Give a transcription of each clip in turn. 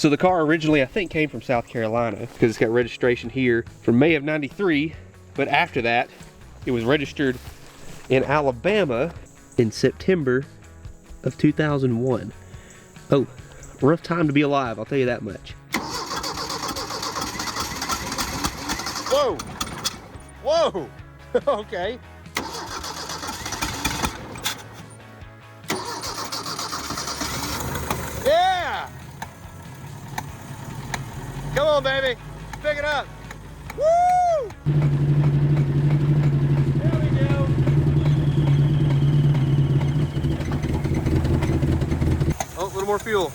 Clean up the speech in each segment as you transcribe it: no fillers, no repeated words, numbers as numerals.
So the car originally, I think, came from South Carolina because it's got registration here from May of '93, but after that, it was registered in Alabama in September of 2001. Oh, rough time to be alive, I'll tell you that much. Whoa! Whoa! Okay. Yeah! Come on, baby. Pick it up. Woo! There we go. Oh, a little more fuel.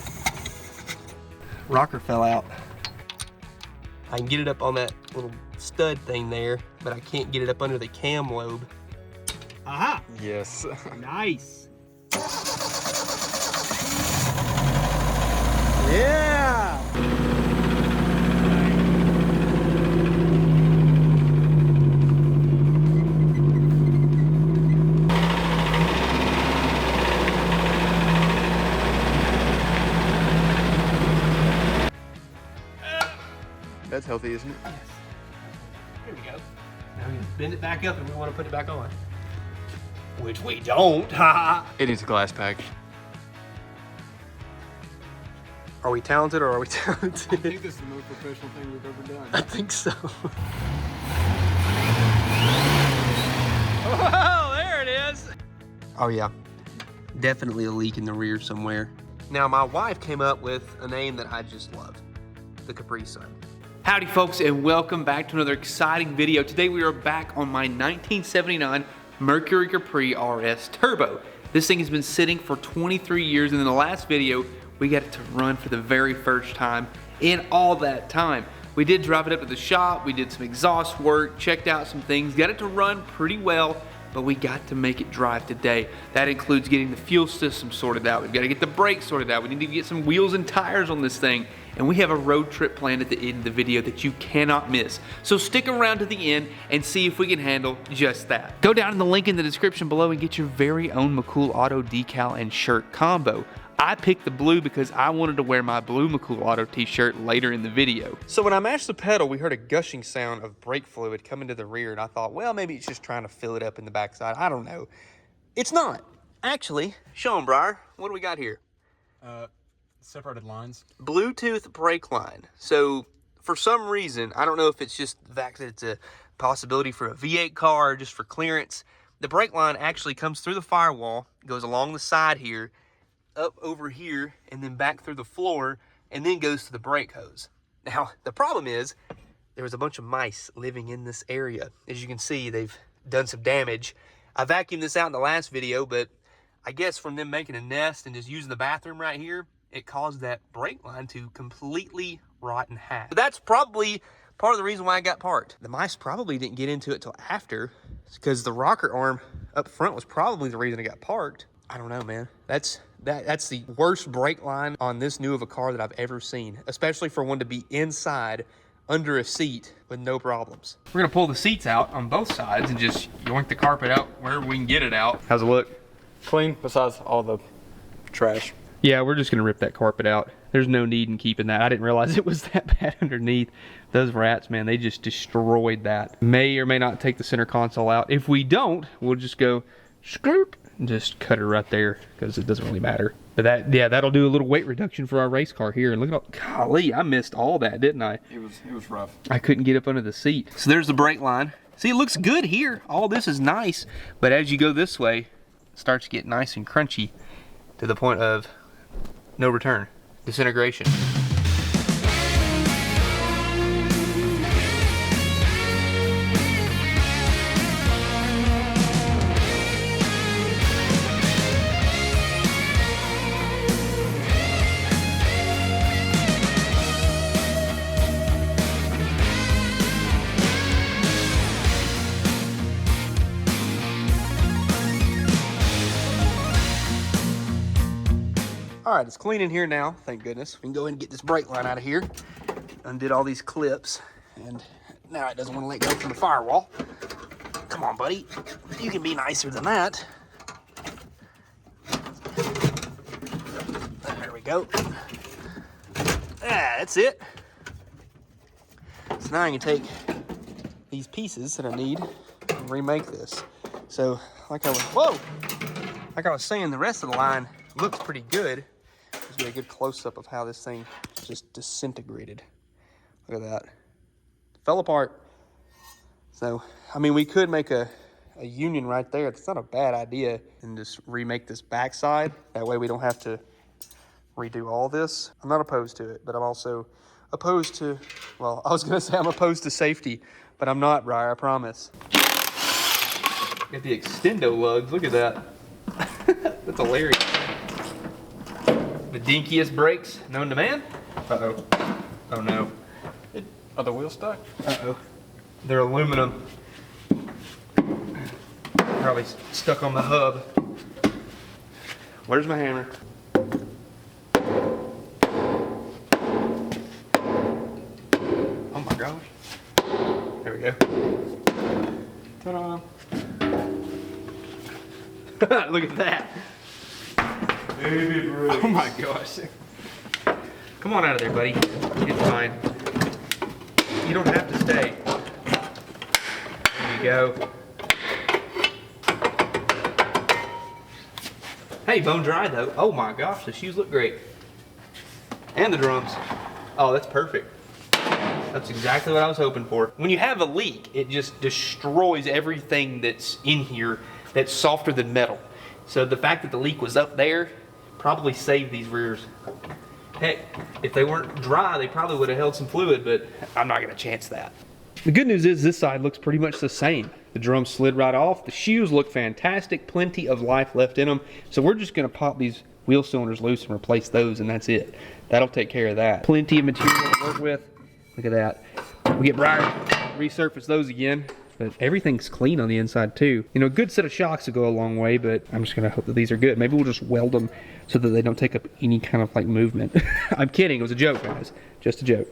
Rocker fell out. I can get it up on that little stud thing there, but I can't get it up under the cam lobe. Aha! Yes. Nice. Yeah! That's healthy, isn't it? Yes. There we go. Now we bend it back up and we want to put it back on. Which we don't. It needs a glass pack. Are we talented or are we I talented? think this is the most professional thing we've ever done. I think so. Oh, there it is. Oh yeah, definitely a leak in the rear somewhere. Now my wife came up with a name that I just love, the Capri Sun. Howdy folks, and welcome back to another exciting video. Today we are back on my 1979 Mercury Capri RS Turbo. This thing has been sitting for 23 years, and in the last video we got it to run for the very first time in all that time. We did drive it up to the shop, we did some exhaust work, checked out some things, got it to run pretty well, but we got to make it drive today. That includes getting the fuel system sorted out. We've got to get the brakes sorted out. We need to get some wheels and tires on this thing. And we have a road trip planned at the end of the video that you cannot miss. So stick around to the end and see if we can handle just that. Go down in the link in the description below and get your very own McCool Auto decal and shirt combo. I picked the blue because I wanted to wear my blue McCool Auto t-shirt later in the video. So when I mashed the pedal, we heard a gushing sound of brake fluid coming to the rear, and I thought, well, maybe it's just trying to fill it up in the backside. I don't know. It's not. Actually, show 'em, Briar. What do we got here? Separated lines. Bluetooth brake line. So for some reason, I don't know if it's just the fact that it's a possibility for a V8 car or just for clearance, the brake line actually comes through the firewall, goes along the side here, up over here, and then back through the floor, and then goes to the brake hose. Now, the problem is there was a bunch of mice living in this area. As you can see, they've done some damage. I vacuumed this out in the last video, but I guess from them making a nest and just using the bathroom right here, it caused that brake line to completely rot in half. But that's probably part of the reason why I got parked. The mice probably didn't get into it till after, because the rocker arm up front was probably the reason it got parked. I don't know, man. That's the worst brake line on this new of a car that I've ever seen, especially for one to be inside under a seat with no problems. We're gonna pull the seats out on both sides and just yoink the carpet out wherever we can get it out. How's it look? Clean, besides all the trash. Yeah, we're just gonna rip that carpet out. There's no need in keeping that. I didn't realize it was that bad underneath. Those rats, man, they just destroyed that. May or may not take the center console out. If we don't, we'll just go scoop and just cut her right there because it doesn't really matter. But that, yeah, that'll do a little weight reduction for our race car here. And look at all, golly, I missed all that, didn't I? It was rough. I couldn't get up under the seat. So there's the brake line. See, it looks good here. All this is nice. But as you go this way, it starts to get nice and crunchy to the point of no return, disintegration. All right, it's clean in here now, thank goodness. We can go ahead and get this brake line out of here. Undid all these clips, and now it doesn't want to let go from the firewall. Come on, buddy. You can be nicer than that. There we go. That's it. So now I can take these pieces that I need and remake this. So like I was saying, the rest of the line looks pretty good. Let's get a good close-up of how this thing just disintegrated. Look at that. Fell apart. So, I mean, we could make a union right there. It's not a bad idea. And just remake this backside. That way we don't have to redo all this. I'm not opposed to it, but I'm also opposed to, well, I was going to say I'm opposed to safety, but I'm not, Briar, I promise. Got the extendo lugs. Look at that. That's hilarious. The dinkiest brakes known to man. Uh-oh. Oh, no. Are the wheels stuck? Uh-oh. They're aluminum. Probably stuck on the hub. Where's my hammer? Oh my gosh. There we go. Ta-da. Look at that. Baby brakes. Oh my gosh. Come on out of there, buddy. It's fine. You don't have to stay. There you go. Hey, bone dry though. Oh my gosh, the shoes look great. And the drums. Oh, that's perfect. That's exactly what I was hoping for. When you have a leak, it just destroys everything that's in here that's softer than metal. So the fact that the leak was up there probably saved these rears. Heck, if they weren't dry, they probably would have held some fluid, but I'm not gonna chance that. The good news is this side looks pretty much the same. The drums slid right off. The shoes look fantastic. Plenty of life left in them. So we're just gonna pop these wheel cylinders loose and replace those, and that's it. That'll take care of that. Plenty of material to work with. Look at that. We get Briar, resurface those again. But everything's clean on the inside too. You know, a good set of shocks will go a long way, but I'm just gonna hope that these are good. Maybe we'll just weld them so that they don't take up any kind of like movement. I'm kidding, it was a joke, guys. Just a joke.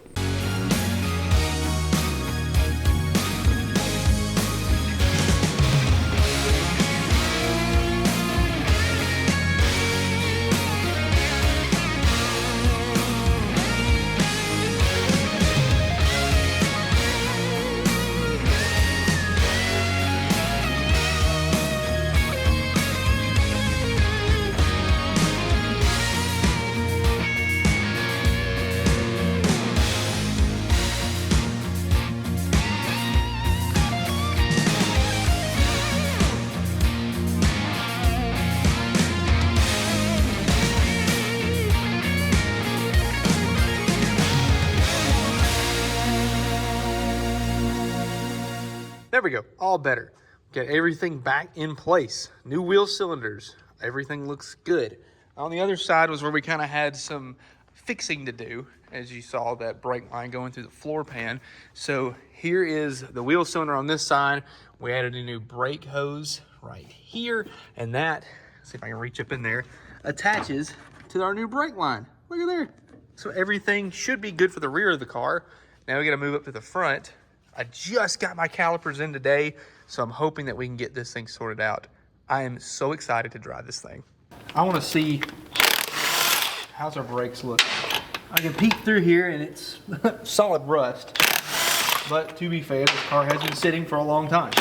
There we go, all better. Get everything back in place. New wheel cylinders, everything looks good. On the other side was where we kind of had some fixing to do, as you saw that brake line going through the floor pan. So here is the wheel cylinder on this side. We added a new brake hose right here, and that, see if I can reach up in there, attaches to our new brake line. Look at there. So everything should be good for the rear of the car. Now we gotta move up to the front. I just got my calipers in today, so I'm hoping that we can get this thing sorted out. I am so excited to drive this thing. I want to see how's our brakes look. I can peek through here and it's solid rust, but to be fair, this car has been sitting for a long time.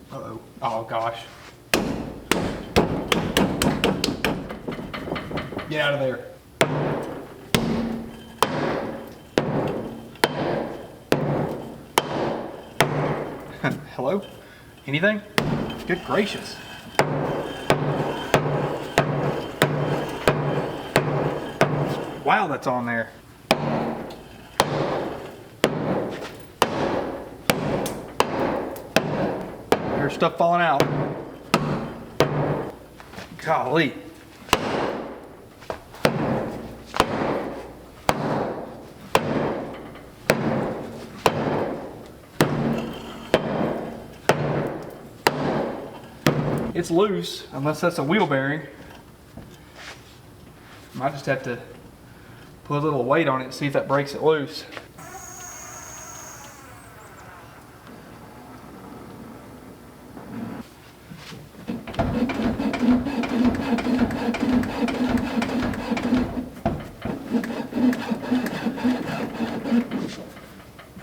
Uh-oh. Oh gosh. Get out of there. Hello? Anything? Good gracious. Wow, that's on there. There's stuff falling out. Golly. It's loose, unless that's a wheel bearing. Might just have to put a little weight on it and see if that breaks it loose.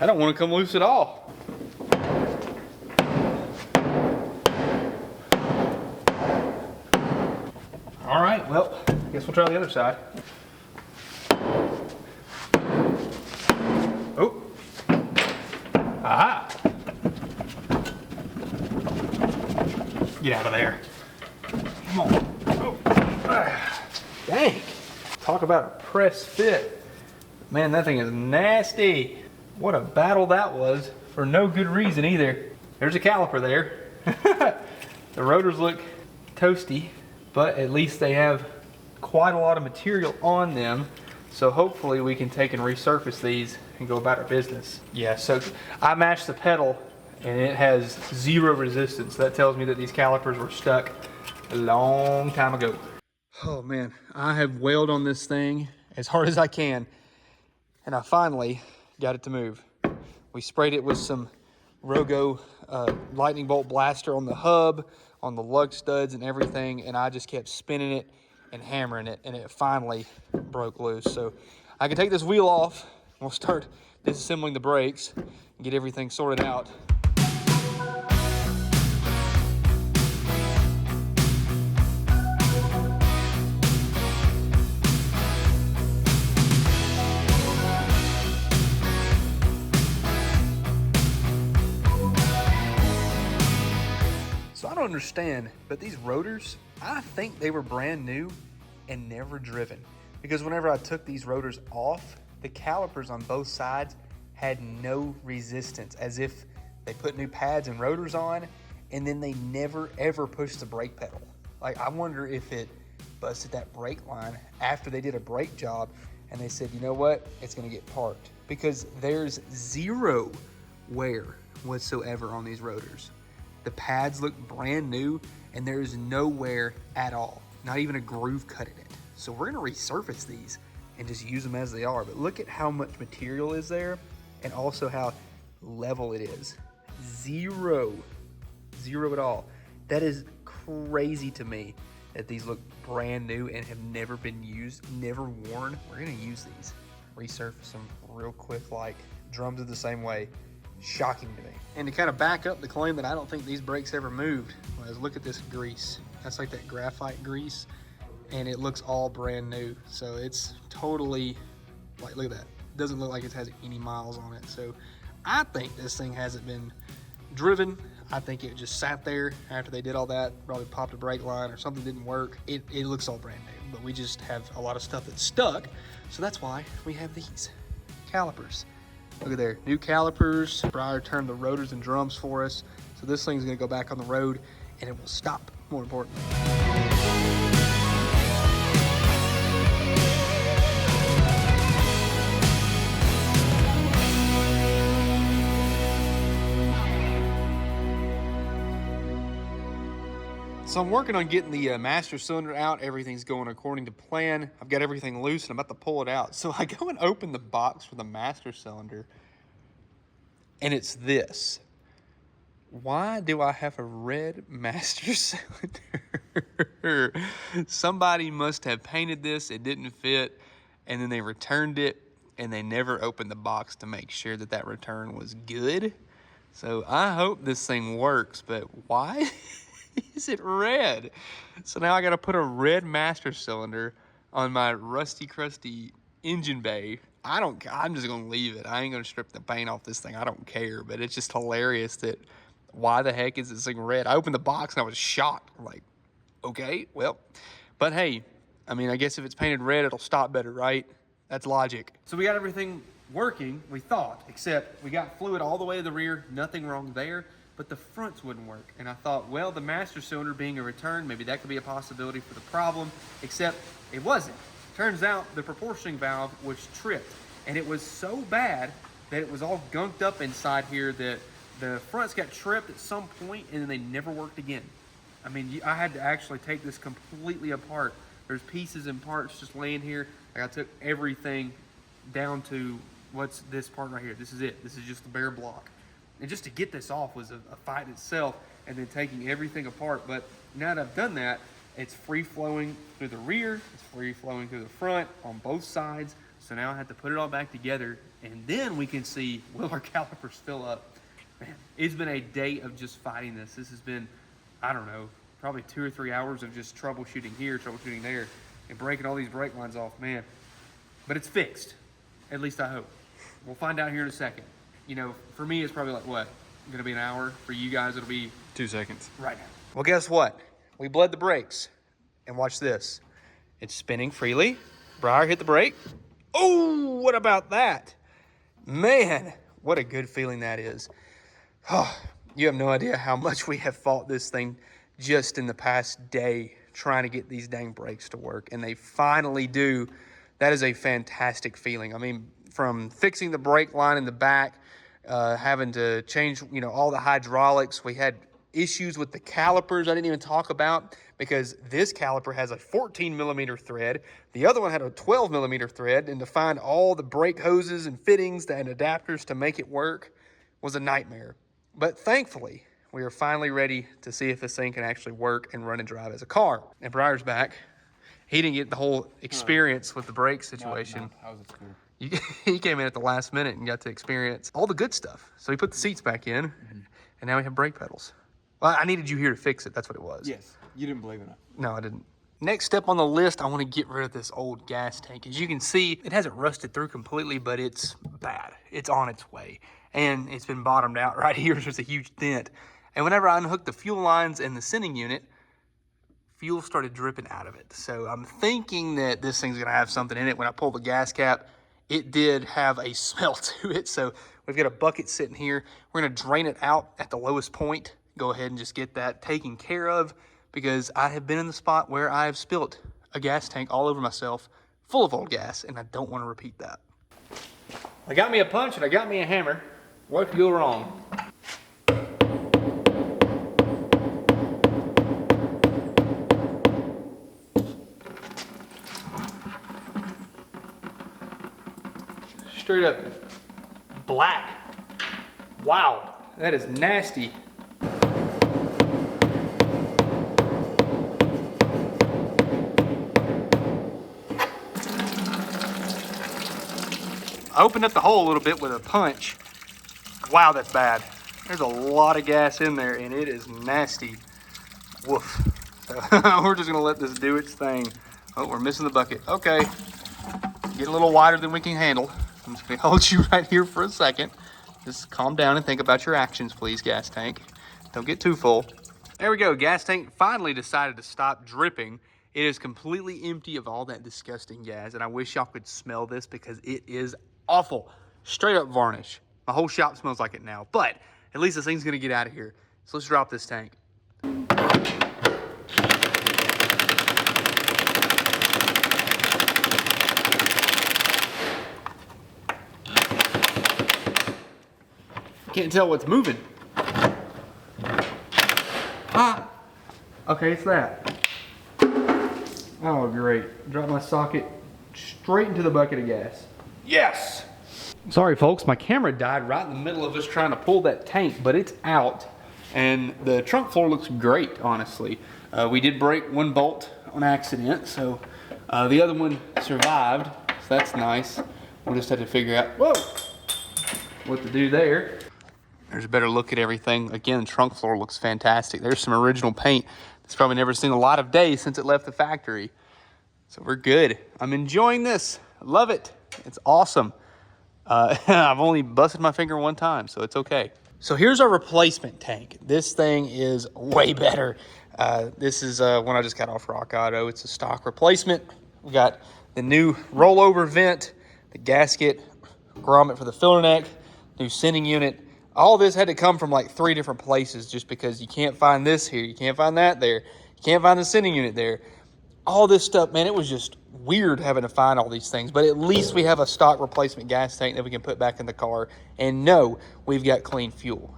I don't want to come loose at all. All right, well, I guess we'll try the other side. Oh. Aha. Get out of there. Come on. Oh. Dang. Talk about a press fit. Man, that thing is nasty. What a battle that was for no good reason either. There's a caliper there. The rotors look toasty, but at least they have quite a lot of material on them. So hopefully we can take and resurface these and go about our business. Yeah, so I matched the pedal and it has 0 resistance. That tells me that these calipers were stuck a long time ago. Oh man, I have wailed on this thing as hard as I can, and I finally got it to move. We sprayed it with some Rogo lightning bolt blaster on the hub, on the lug studs and everything, and I just kept spinning it and hammering it, and it finally broke loose. So I can take this wheel off, and we'll start disassembling the brakes and get everything sorted out. So I don't understand, but these rotors, I think they were brand new and never driven. Because whenever I took these rotors off, the calipers on both sides had no resistance, as if they put new pads and rotors on and then they never ever pushed the brake pedal. Like, I wonder if it busted that brake line after they did a brake job and they said, you know what, it's gonna get parked. Because there's 0 wear whatsoever on these rotors. The pads look brand new and there's no wear at all. Not even a groove cut in it. So we're gonna resurface these and just use them as they are. But look at how much material is there and also how level it is. 0 at all. That is crazy to me that these look brand new and have never been used, never worn. We're gonna use these, resurface them real quick. Like, drums are the same way. Shocking to me. And to kind of back up the claim that I don't think these brakes ever moved, was look at this grease. That's like that graphite grease, and it looks all brand new. So it's totally, like, look at that. Doesn't look like it has any miles on it. So I think this thing hasn't been driven. I think it just sat there after they did all that, probably popped a brake line or something didn't work. It looks all brand new, but we just have a lot of stuff that's stuck. So that's why we have these calipers. Look at there, new calipers. Briar turned the rotors and drums for us. So this thing's gonna go back on the road and it will stop, more important. So I'm working on getting the master cylinder out. Everything's going according to plan. I've got everything loose and I'm about to pull it out. So I go and open the box for the master cylinder and it's this. Why do I have a red master cylinder? Somebody must have painted this, it didn't fit, and then they returned it and they never opened the box to make sure that that return was good. So I hope this thing works, but why? Is it red? So now I gotta put a red master cylinder on my rusty crusty engine bay. I'm just gonna leave it. I ain't gonna strip the paint off this thing. I don't care, but it's just hilarious that why the heck is this thing red? I opened the box and I was shocked. I'm like, okay, well, but hey, I mean, I guess if it's painted red, it'll stop better, right? That's logic. So we got everything working, we thought, except we got fluid all the way to the rear, nothing wrong there. But the fronts wouldn't work. And I thought, well, the master cylinder being a return, maybe that could be a possibility for the problem, except it wasn't. Turns out the proportioning valve was tripped, and it was so bad that it was all gunked up inside here that the fronts got tripped at some point and then they never worked again. I mean, I had to actually take this completely apart. There's pieces and parts just laying here. Like, I took everything down to what's this part right here. This is it. This is just the bare block. And just to get this off was a fight itself, and then taking everything apart. But now that I've done that, it's free flowing through the rear, it's free flowing through the front on both sides. So now I have to put it all back together and then we can see, will our calipers fill up? Man, it's been a day of just fighting this. This has been, I don't know, probably 2 or 3 hours of just troubleshooting here, troubleshooting there, and breaking all these brake lines off, man. But it's fixed, at least I hope. We'll find out here in a second. You know, for me, it's probably like, what, gonna be an hour? For you guys, it'll be 2 seconds. right now. Well, guess what? We bled the brakes. And watch this. It's spinning freely. Briar hit the brake. Oh, what about that? Man, what a good feeling that is. Oh, you have no idea how much we have fought this thing just in the past day trying to get these dang brakes to work. And they finally do. That is a fantastic feeling. I mean, from fixing the brake line in the back, having to change, you know, all the hydraulics. We had issues with the calipers I didn't even talk about because this caliper has a 14 millimeter thread. The other one had a 12 millimeter thread, and to find all the brake hoses and fittings and adapters to make it work was a nightmare. But thankfully, we are finally ready to see if this thing can actually work and run and drive as a car. And Briar's back. He didn't get the whole experience with the brake situation. No, I was at school. He came in at the last minute and got to experience all the good stuff. So he put the seats back in, and now we have brake pedals. Well, I needed you here to fix it. That's what it was. Yes. You didn't believe in it. No, I didn't. Next step on the list, I want to get rid of this old gas tank. As you can see, it hasn't rusted through completely, but it's bad. It's on its way. And it's been bottomed out right here. There's a huge dent. And whenever I unhooked the fuel lines and the sending unit, fuel started dripping out of it. So I'm thinking that this thing's gonna have something in it. When I pulled the gas cap, it did have a smell to it. So we've got a bucket sitting here. We're gonna drain it out at the lowest point. Go ahead and just get that taken care of, because I have been in the spot where I have spilt a gas tank all over myself full of old gas, and I don't want to repeat that. I got me a punch and I got me a hammer. What could go wrong? Straight up black. Wow, that is nasty. I opened up the hole a little bit with a punch. Wow, that's bad. There's a lot of gas in there and it is nasty. Woof. So we're just gonna let this do its thing. Oh, we're missing the bucket. Okay, get a little wider than we can handle. I'm just gonna hold you right here for a second. Just calm down and think about your actions, please, gas tank. Don't get too full. There we go, gas tank finally decided to stop dripping. It is completely empty of all that disgusting gas, and I wish y'all could smell this because it is awful. Straight up varnish. My whole shop smells like it now, but at least this thing's gonna get out of here. So let's drop this tank. Can't tell what's moving. Ah, okay, it's that. Oh, great. Drop my socket straight into the bucket of gas. Yes! Sorry, folks, my camera died right in the middle of us trying to pull that tank, but it's out. And the trunk floor looks great, honestly. We did break one bolt on accident, so the other one survived, so that's nice. We'll just have to figure out, whoa, what to do there. There's a better look at everything. Again, the trunk floor looks fantastic. There's some original paint that's probably never seen a lot of days since it left the factory. So we're good. I'm enjoying this. I love it. It's awesome. I've only busted my finger one time, so it's okay. So here's our replacement tank. This thing is way better. This is one I just got off Rock Auto. It's a stock replacement. We got the new rollover vent, the gasket, grommet for the filler neck, new sending unit. All this had to come from like 3 different places just because you can't find this here, you can't find that there, you can't find the sending unit there. All this stuff, man, it was just weird having to find all these things, but at least we have a stock replacement gas tank that we can put back in the car and know we've got clean fuel.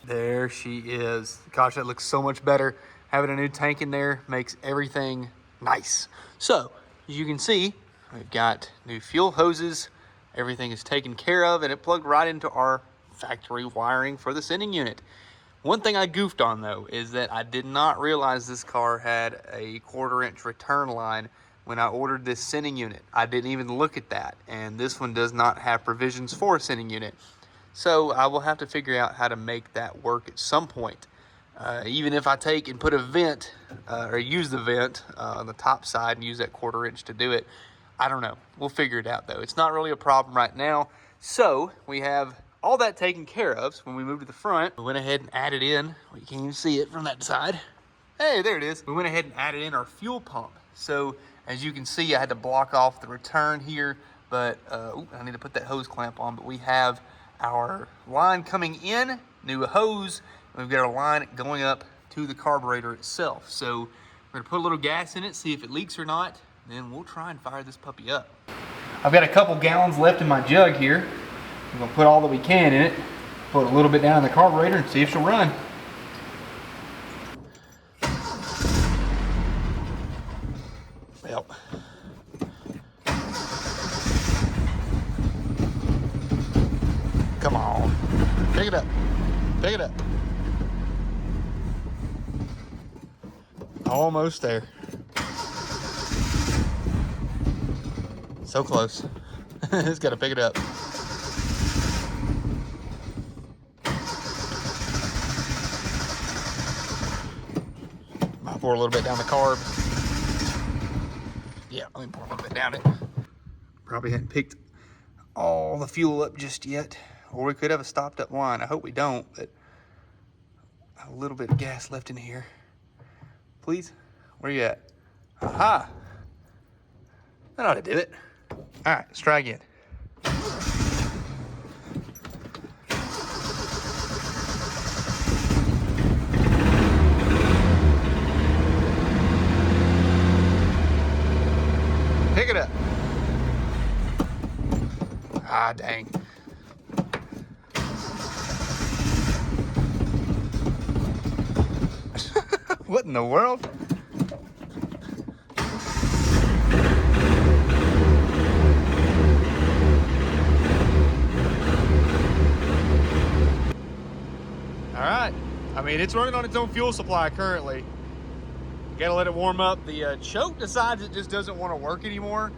There she is. Gosh, that looks so much better. Having a new tank in there makes everything nice. So, as you can see, we've got new fuel hoses. Everything is taken care of, and it plugged right into our factory wiring for the sending unit. One thing I goofed on though is that I did not realize this car had a 1/4 inch return line when I ordered this sending unit. I didn't even look at that, and this one does not have provisions for a sending unit. So I will have to figure out how to make that work at some point. Even if I take and put a vent, or use the vent on the top side and use that 1/4 inch to do it, I don't know. We'll figure it out though. It's not really a problem right now. So we have all that taken care of. So when we moved to the front, we went ahead and added in, well, you can't even see it from that side. Hey, there it is. We went ahead and added in our fuel pump. So as you can see, I had to block off the return here, but I need to put that hose clamp on, but we have our line coming in, new hose, and we've got our line going up to the carburetor itself. So we're gonna put a little gas in it, see if it leaks or not, then we'll try and fire this puppy up. I've got a couple gallons left in my jug here. We're gonna put all that we can in it, put a little bit down in the carburetor and see if she'll run. Well, come on, pick it up, pick it up. Almost there. So close. Just gotta pick it up. Might pour a little bit down the carb. Yeah, let me pour a little bit down it. Probably hadn't picked all the fuel up just yet, or we could have a stopped up line. I hope we don't, but a little bit of gas left in here. Please, where you at? Aha! That ought to do it. All right, let's try again. Pick it up. Ah, dang. What in the world? All right. I mean, it's running on its own fuel supply currently. You gotta let it warm up. The choke decides it just doesn't want to work anymore.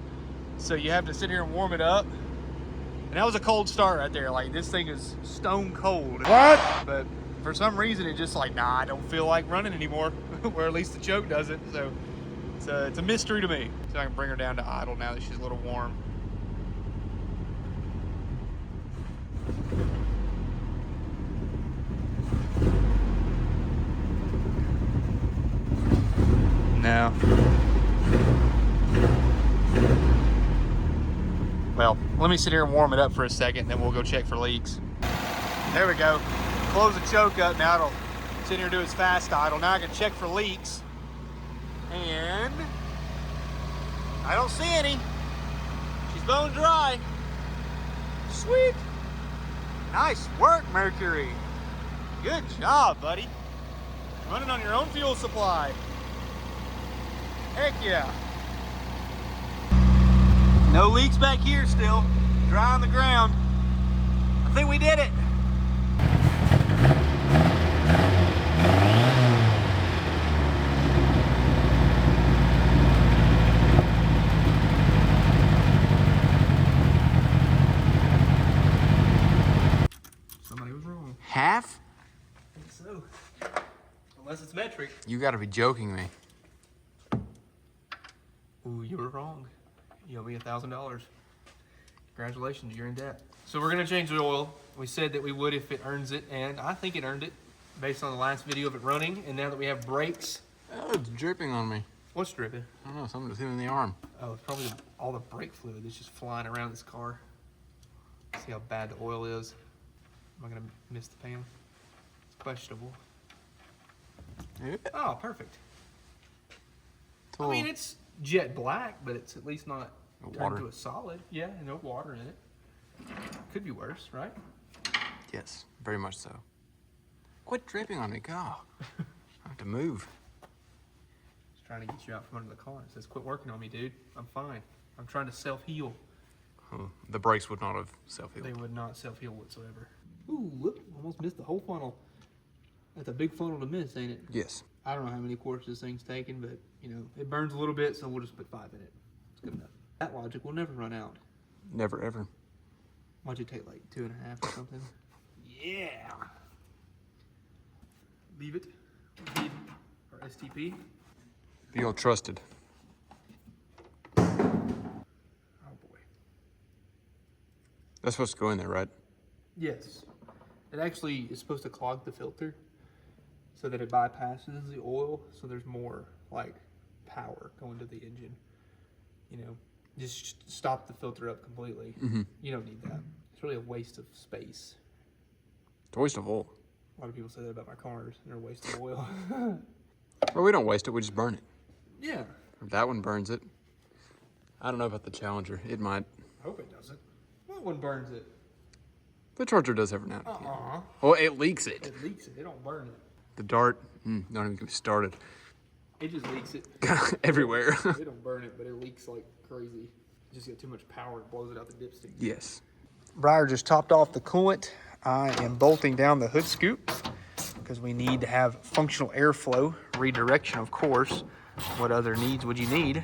So you have to sit here and warm it up. And that was a cold start right there. Like, this thing is stone cold. What? But for some reason, it just like, nah, I don't feel like running anymore. Or at least the choke doesn't. So it's a mystery to me. So I can bring her down to idle now that she's a little warm. No. Well, let me sit here and warm it up for a second, then we'll go check for leaks. There we go. Close the choke up. Now it'll sit here and do its fast idle. Now I can check for leaks. And I don't see any. She's bone dry. Sweet. Nice work, Mercury. Good job, buddy. Running on your own fuel supply. Heck yeah. No leaks back here still. Dry on the ground. I think we did it. Somebody was wrong. Half? I think so. Unless it's metric. You gotta be joking me. Ooh, you were wrong. You owe me $1,000. Congratulations, you're in debt. So we're gonna change the oil. We said that we would if it earns it, and I think it earned it based on the last video of it running. And now that we have brakes. Oh, it's dripping on me. What's dripping? I don't know, something just hit me in the arm. Oh, it's probably all the brake fluid that's just flying around this car. See how bad the oil is. Am I gonna miss the pan? It's questionable. Yeah. Oh, perfect. It's all- I mean, it's jet black, but it's at least not No turned water. to a solid. Yeah, and no water in it. Could be worse, right? Yes, very much so. Quit dripping on me, God. I have to move. Just trying to get you out from under the car. It says, quit working on me, dude. I'm fine. I'm trying to self-heal. Oh, the brakes would not have self-healed. They would not self-heal whatsoever. Ooh, whoop, almost missed the whole funnel. That's a big funnel to miss, ain't it? Yes. I don't know how many quarts this thing's taken, but, you know, it burns a little bit, so we'll just put 5 in it. It's good enough. That logic will never run out. Never, ever. Why'd you take like 2.5 or something? Yeah. Leave it. Leave our STP. Be all trusted. Oh boy. That's supposed to go in there, right? Yes. It actually is supposed to clog the filter so that it bypasses the oil, so there's more like power going to the engine. You know, just stop the filter up completely. You don't need that. It's really a waste of space. It's a waste of oil. A lot of people say that about my cars. They're a waste of oil. Well, we don't waste it, we just burn it. Yeah. That one burns it. I don't know about the Challenger. It might. I hope it doesn't. What one burns it? The Charger does every now and again. Uh-uh. Well, it leaks it. It leaks it. It don't burn it. The Dart, don't even get me started. It just leaks it. Everywhere. It don't burn it, but it leaks like crazy. It just got too much power. It blows it out the dipstick. Yes. Briar just topped off the coolant. I am bolting down the hood scoop because we need to have functional airflow, redirection, of course. What other needs would you need?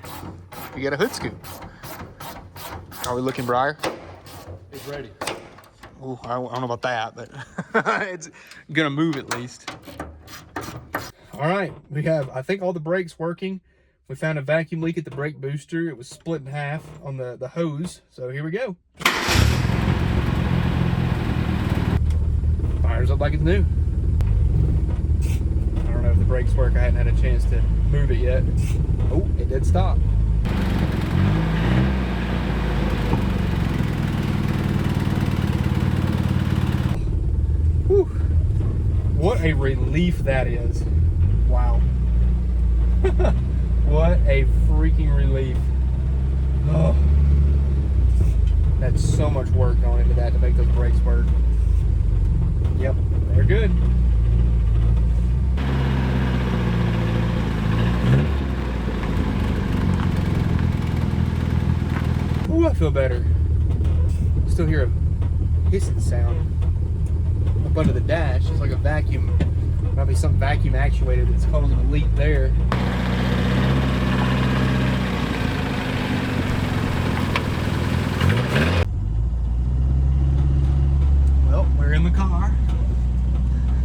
You get a hood scoop. How are we looking, Briar? It's ready. Oh, I don't know about that, but it's gonna move at least. All right, we have, I think, all the brakes working. We found a vacuum leak at the brake booster. It was split in half on the hose. So here we go. Fires up like it's new. I don't know if the brakes work. I hadn't had a chance to move it yet. Oh, it did stop. Whew. What a relief that is. Wow. What a freaking relief. Oh. That's so much work going into that to make those brakes work. Yep, they're good. Ooh, I feel better. Still hear a hissing sound up under the dash. It's like a vacuum. Might be some vacuum actuated that's causing a leak there. Well, we're in the car.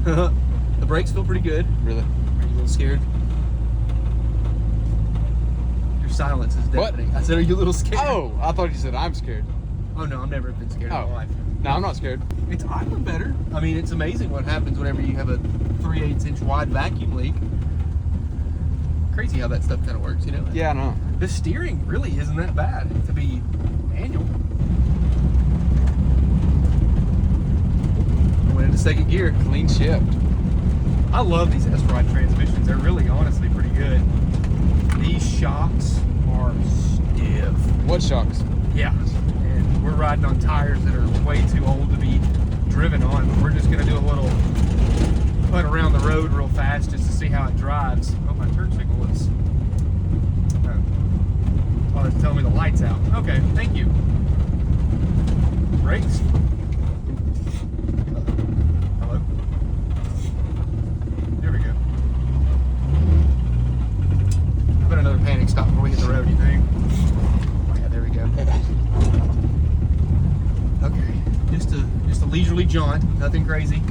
The brakes feel pretty good. Really? Are you a little scared? Your silence is deafening. I said, are you a little scared? Oh, I thought you said I'm scared. Oh no, I've never been scared in my life. No, I'm not scared. It's I'm better. I mean, it's amazing what happens whenever you have a 3/8 inch wide vacuum leak. Crazy how that stuff kind of works, you know? Yeah, I know. The steering really isn't that bad to be manual. Went into second gear. Clean shift. I love these S-Ride transmissions. They're really honestly pretty good. These shocks are stiff. What shocks? Yeah. And we're riding on tires that are way too old to be driven on. But we're just going to do a little putt around the road real fast just to see how it drives. Oh, my turn signal is... Oh, it's telling me the light's out. Okay, thank you. Brakes. Hello? There we go. How about another panic stop before we hit the road, you think? Oh yeah, there we go. Okay, just a leisurely jaunt, nothing crazy.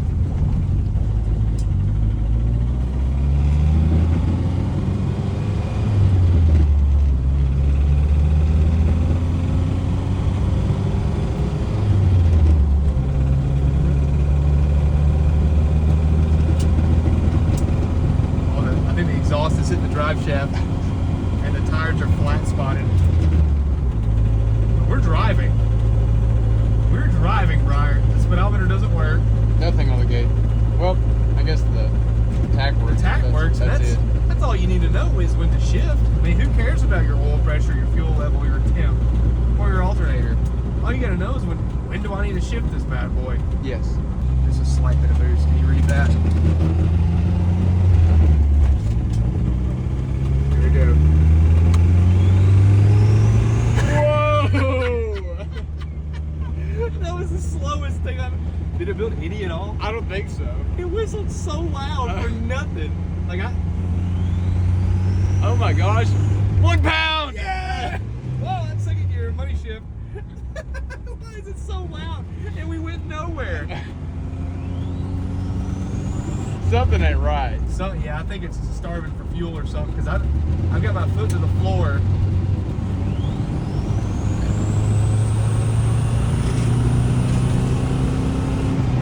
Hitting the drive shaft and the tires are flat spotted. We're driving, Briar. The speedometer doesn't work. Nothing on the gate. Well, I guess the tack works. The tack works. That's it. That's all you need to know is when to shift. I mean, who cares about your oil pressure, your fuel level, your temp, or your alternator? All you gotta know is when do I need to shift this bad boy? Yes. Just a slight bit of boost. Can you read that? Go. Whoa! That was a slowest thing I've... Did it build any at all? I don't think so. It whistled so loud for nothing. Like Oh my gosh. 1 pound! Yeah! Whoa, that's second gear, money shift. Why is it so loud? And we went nowhere. Something ain't right. So yeah, I think it's starving for fuel or something, because I've got my foot to the floor.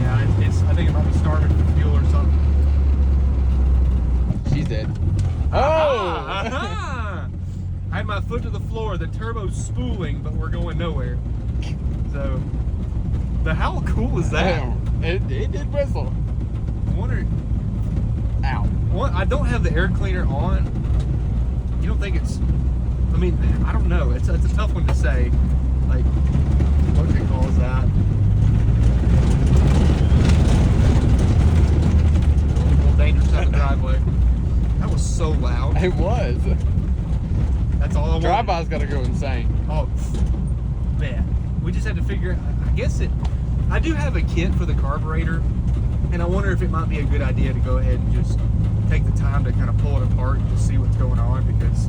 Yeah, I think it might be starving for fuel or something. She's dead. Aha! I had my foot to the floor, the turbo's spooling, but we're going nowhere. So, how cool is that? It did whistle. I wonder. Ow. What? I don't have the air cleaner on. You don't think it's? I mean, I don't know. It's a tough one to say. Like, what do you call that? A little dangerous down the driveway. That was so loud. It was. That's all I wanted. Drive-by's gotta go insane. Oh, man. We just had to figure. I guess I do have a kit for the carburetor, and I wonder if it might be a good idea to go ahead and just take the time to kind of pull it apart and just see what's going on, because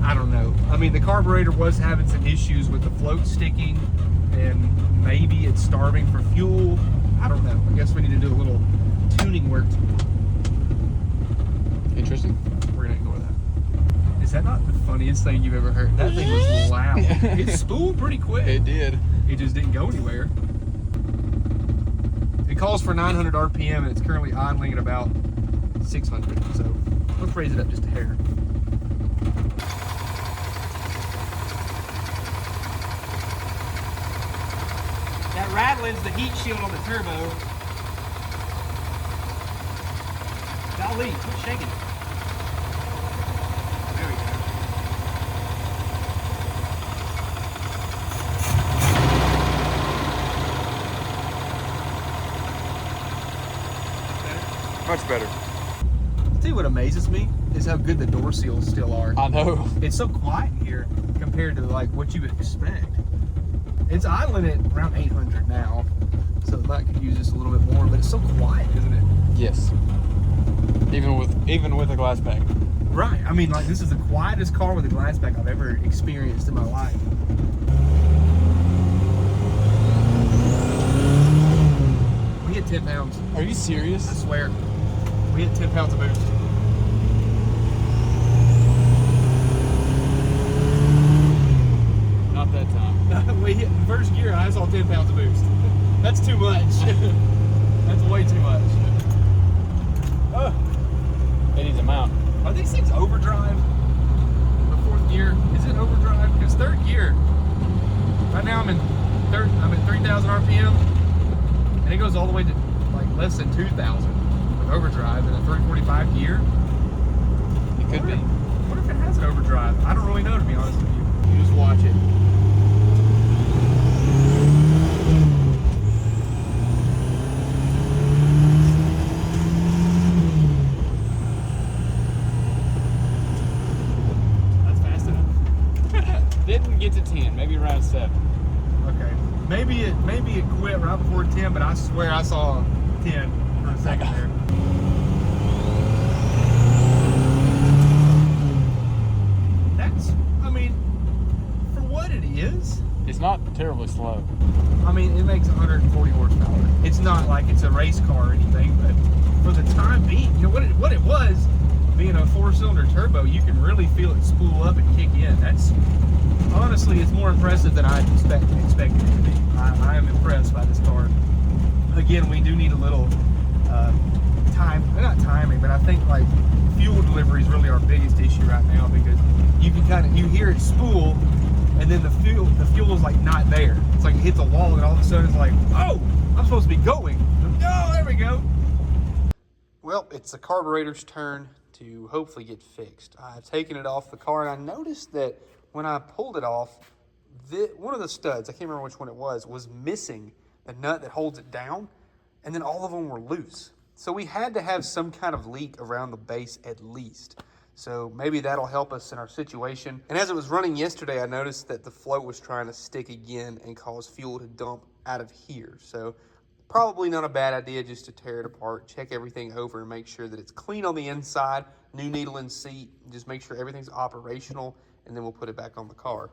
I don't know. I mean, the carburetor was having some issues with the float sticking, and maybe it's starving for fuel. I don't know. I guess we need to do a little tuning work. Interesting. We're gonna ignore that. Is that not the funniest thing you've ever heard? That thing was loud. It spooled pretty quick. It did. It just didn't go anywhere. It calls for 900 RPM and it's currently idling at about 600. So let's raise it up just a hair. That rattling's the heat shield on the turbo. Golly, quit shaking it. There we go. Much better. I'll tell you what amazes me is how good the door seals still are. I know. It's so quiet here compared to like what you would expect. It's idling at around 800 now, so the bike could use this a little bit more, but it's so quiet, isn't it? Yes. Even with a glass pack. Right. I mean, like, this is the quietest car with a glass back I've ever experienced in my life. We hit 10 pounds. Are you serious? I swear. We hit 10 pounds of boost. Not that time. We hit in first gear, I saw 10 pounds of boost. That's too much. That's way too much. Oh. It needs a mount. Are these things overdrive? The fourth gear, is it overdrive? Because third gear, right now I'm at 3,000 RPM, and it goes all the way to like less than 2,000 with overdrive in a 345 gear. It could be. What if it has an overdrive? I don't really know, to be honest with you. You just watch it. Didn't get to 10, maybe around 7. Okay. Maybe it quit right before 10, but I swear I saw 10 for a second there. That's, I mean, for what it is, It's not terribly slow. I mean, it makes 140 horsepower. It's not like it's a race car or anything, but for the time being, you know, what it was, being a 4-cylinder turbo, you can really feel it spool up and kick in. That's, honestly, it's more impressive than I expected it to be. I am impressed by this car. Again, we do need a little not timing, but I think like fuel delivery is really our biggest issue right now, because you can you hear it spool, and then the fuel is like not there. It's like it hits a wall, and all of a sudden it's like, oh, I'm supposed to be going. Oh, there we go. Well, it's the carburetor's turn to hopefully get fixed. I've taken it off the car, and I noticed that when I pulled it off, one of the studs, I can't remember which one it was missing the nut that holds it down, and then all of them were loose. So we had to have some kind of leak around the base at least. So maybe that'll help us in our situation. And as it was running yesterday, I noticed that the float was trying to stick again and cause fuel to dump out of here. So probably not a bad idea just to tear it apart, check everything over and make sure that it's clean on the inside, new needle and seat, just make sure everything's operational, and then we'll put it back on the car.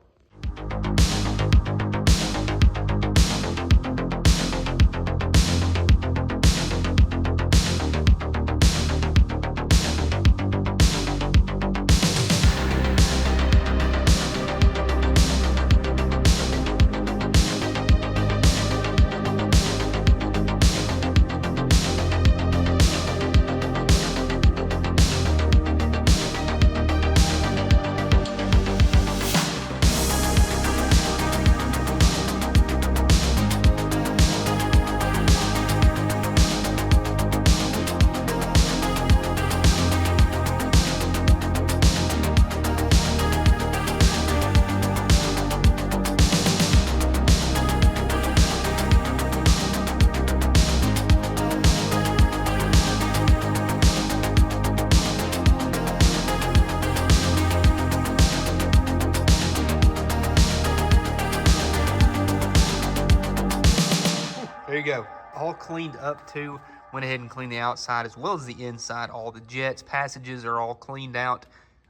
There you go. All cleaned up too. Went ahead and cleaned the outside as well as the inside. All the jets, passages are all cleaned out.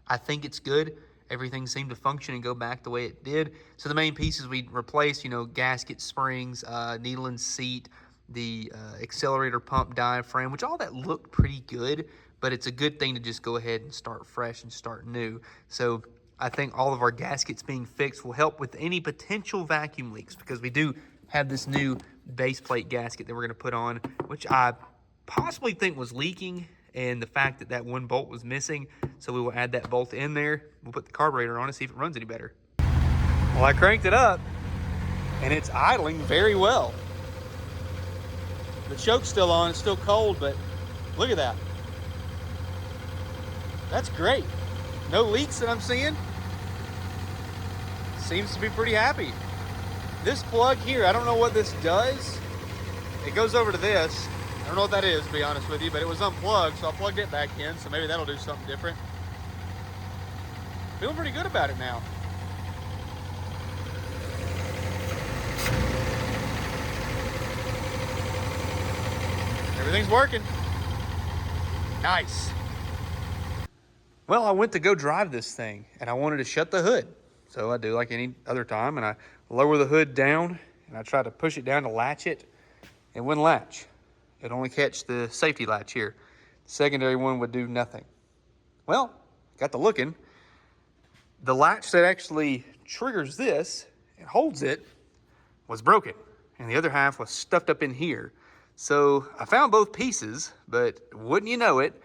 I think it's good. Everything seemed to function and go back the way it did. So the main pieces we replaced, you know, gasket springs, needle and seat, the accelerator pump diaphragm, which all that looked pretty good, but it's a good thing to just go ahead and start fresh and start new. So I think all of our gaskets being fixed will help with any potential vacuum leaks, because we do have this new base plate gasket that we're going to put on, which I possibly think was leaking, and the fact that that one bolt was missing. So we will add that bolt in there. We'll put the carburetor on and see if it runs any better. Well, I cranked it up and it's idling very well. The choke's still on, it's still cold, but look at that. That's great. No leaks that I'm seeing. Seems to be pretty happy. This plug here, I don't know what this does. It goes over to this. I don't know what that is, to be honest with you, but it was unplugged, so I plugged it back in, so maybe that'll do something different. Feeling pretty good about it now. Everything's working. Nice. Well, I went to go drive this thing, and I wanted to shut the hood. So I do like any other time, and I lower the hood down, and I try to push it down to latch it. It wouldn't latch. It'd only catch the safety latch here. The secondary one would do nothing. Well, got to looking. The latch that actually triggers this and holds it was broken, and the other half was stuffed up in here. So I found both pieces, but wouldn't you know it,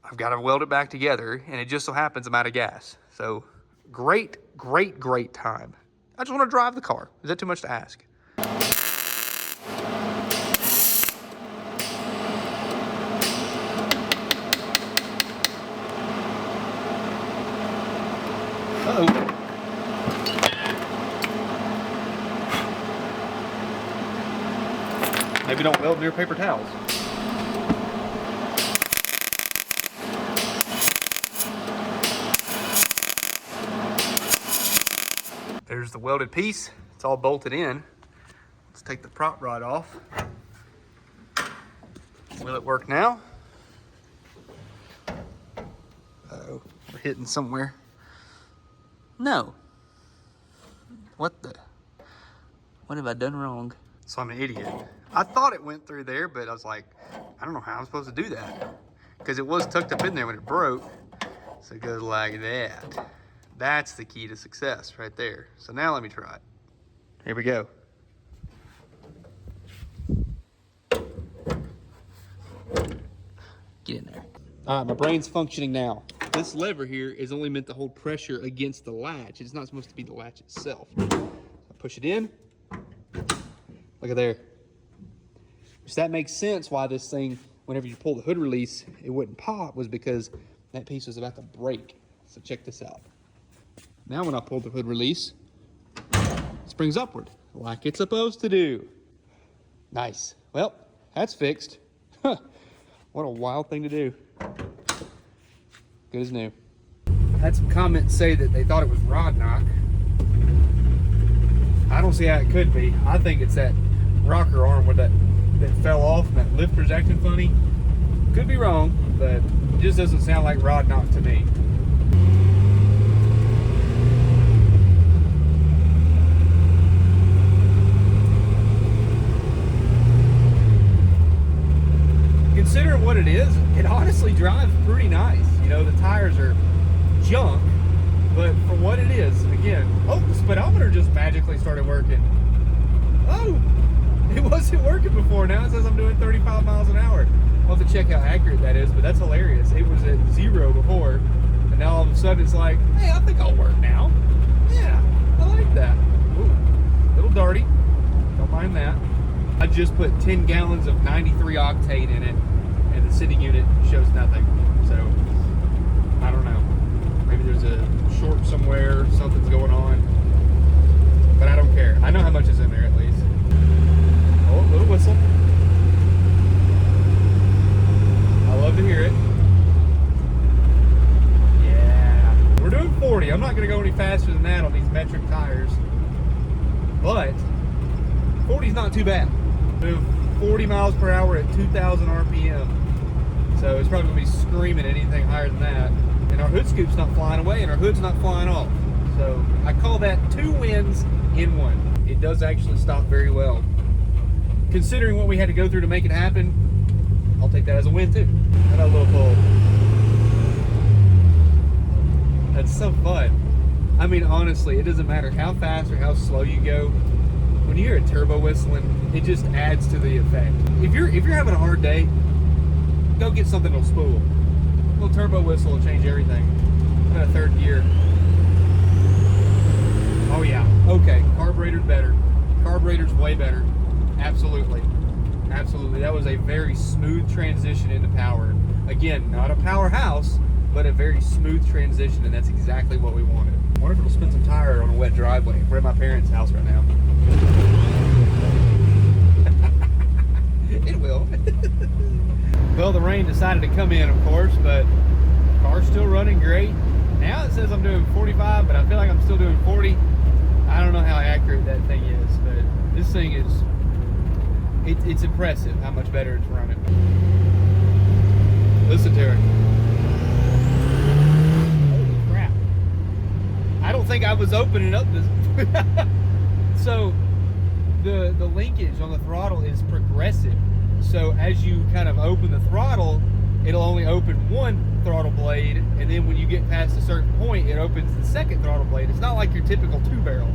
I've got to weld it back together, and it just so happens I'm out of gas. So great time. I just want to drive the car. Is that too much to ask? Uh-oh. Maybe don't weld near paper towels. There's the welded piece. It's all bolted in. Let's take the prop rod off. Will it work now? Uh-oh, we're hitting somewhere. No. What have I done wrong? So I'm an idiot. I thought it went through there, but I was like, I don't know how I'm supposed to do that. Because it was tucked up in there when it broke. So it goes like that. That's the key to success right there. So now let me try it. Here we go. Get in there. All right, my brain's functioning now. This lever here is only meant to hold pressure against the latch. It's not supposed to be the latch itself. I push it in. Look at there. So that makes sense why this thing, whenever you pull the hood release, it wouldn't pop, was because that piece was about to break. So check this out. Now when I pull the hood release, it springs upward, like it's supposed to do. Nice. Well, that's fixed. What a wild thing to do. Good as new. Had some comments say that they thought it was rod knock. I don't see how it could be. I think it's that rocker arm where that fell off and that lifter's acting funny. Could be wrong, but it just doesn't sound like rod knock to me. Considering what it is, it honestly drives pretty nice. You know, the tires are junk, but for what it is, again, oh, the speedometer just magically started working. Oh, it wasn't working before. Now it says I'm doing 35 miles an hour. I'll have to check how accurate that is, but that's hilarious. It was at 0 before, and now all of a sudden it's like, hey, I think I'll work now. Yeah, I like that. Ooh, little darty. Don't mind that. I just put 10 gallons of 93 octane in it, and the sitting unit shows nothing. So, I don't know. Maybe there's a short somewhere, something's going on. But I don't care. I know how much is in there at least. Oh, little whistle. I love to hear it. Yeah. We're doing 40. I'm not going to go any faster than that on these metric tires. But 40 is not too bad. Move 40 miles per hour at 2,000 RPM. So it's probably going to be screaming anything higher than that. And our hood scoop's not flying away and our hood's not flying off. So I call that 2 wins in 1. It does actually stop very well. Considering what we had to go through to make it happen, I'll take that as a win too. How about a little pull? That's so fun. I mean, honestly, it doesn't matter how fast or how slow you go. When you hear a turbo whistling, it just adds to the effect. If you're having a hard day, go get something that'll spool. A little turbo whistle will change everything. I'm in a 3rd gear. Oh yeah, okay, carburetor's better. Carburetor's way better. Absolutely. Absolutely. That was a very smooth transition into power. Again, not a powerhouse, but a very smooth transition, and that's exactly what we wanted. I wonder if it'll spin some tire on a wet driveway. We're at my parents' house right now. It will. Well, the rain decided to come in, of course, but the car's still running great. Now it says I'm doing 45, but I feel like I'm still doing 40. I don't know how accurate that thing is, but this thing is, it's impressive how much better it's running. Listen to her. Holy crap. I don't think I was opening up this. So the linkage on the throttle is progressive. So as you kind of open the throttle, it'll only open one throttle blade, and then when you get past a certain point, it opens the second throttle blade. It's not like your typical 2-barrel.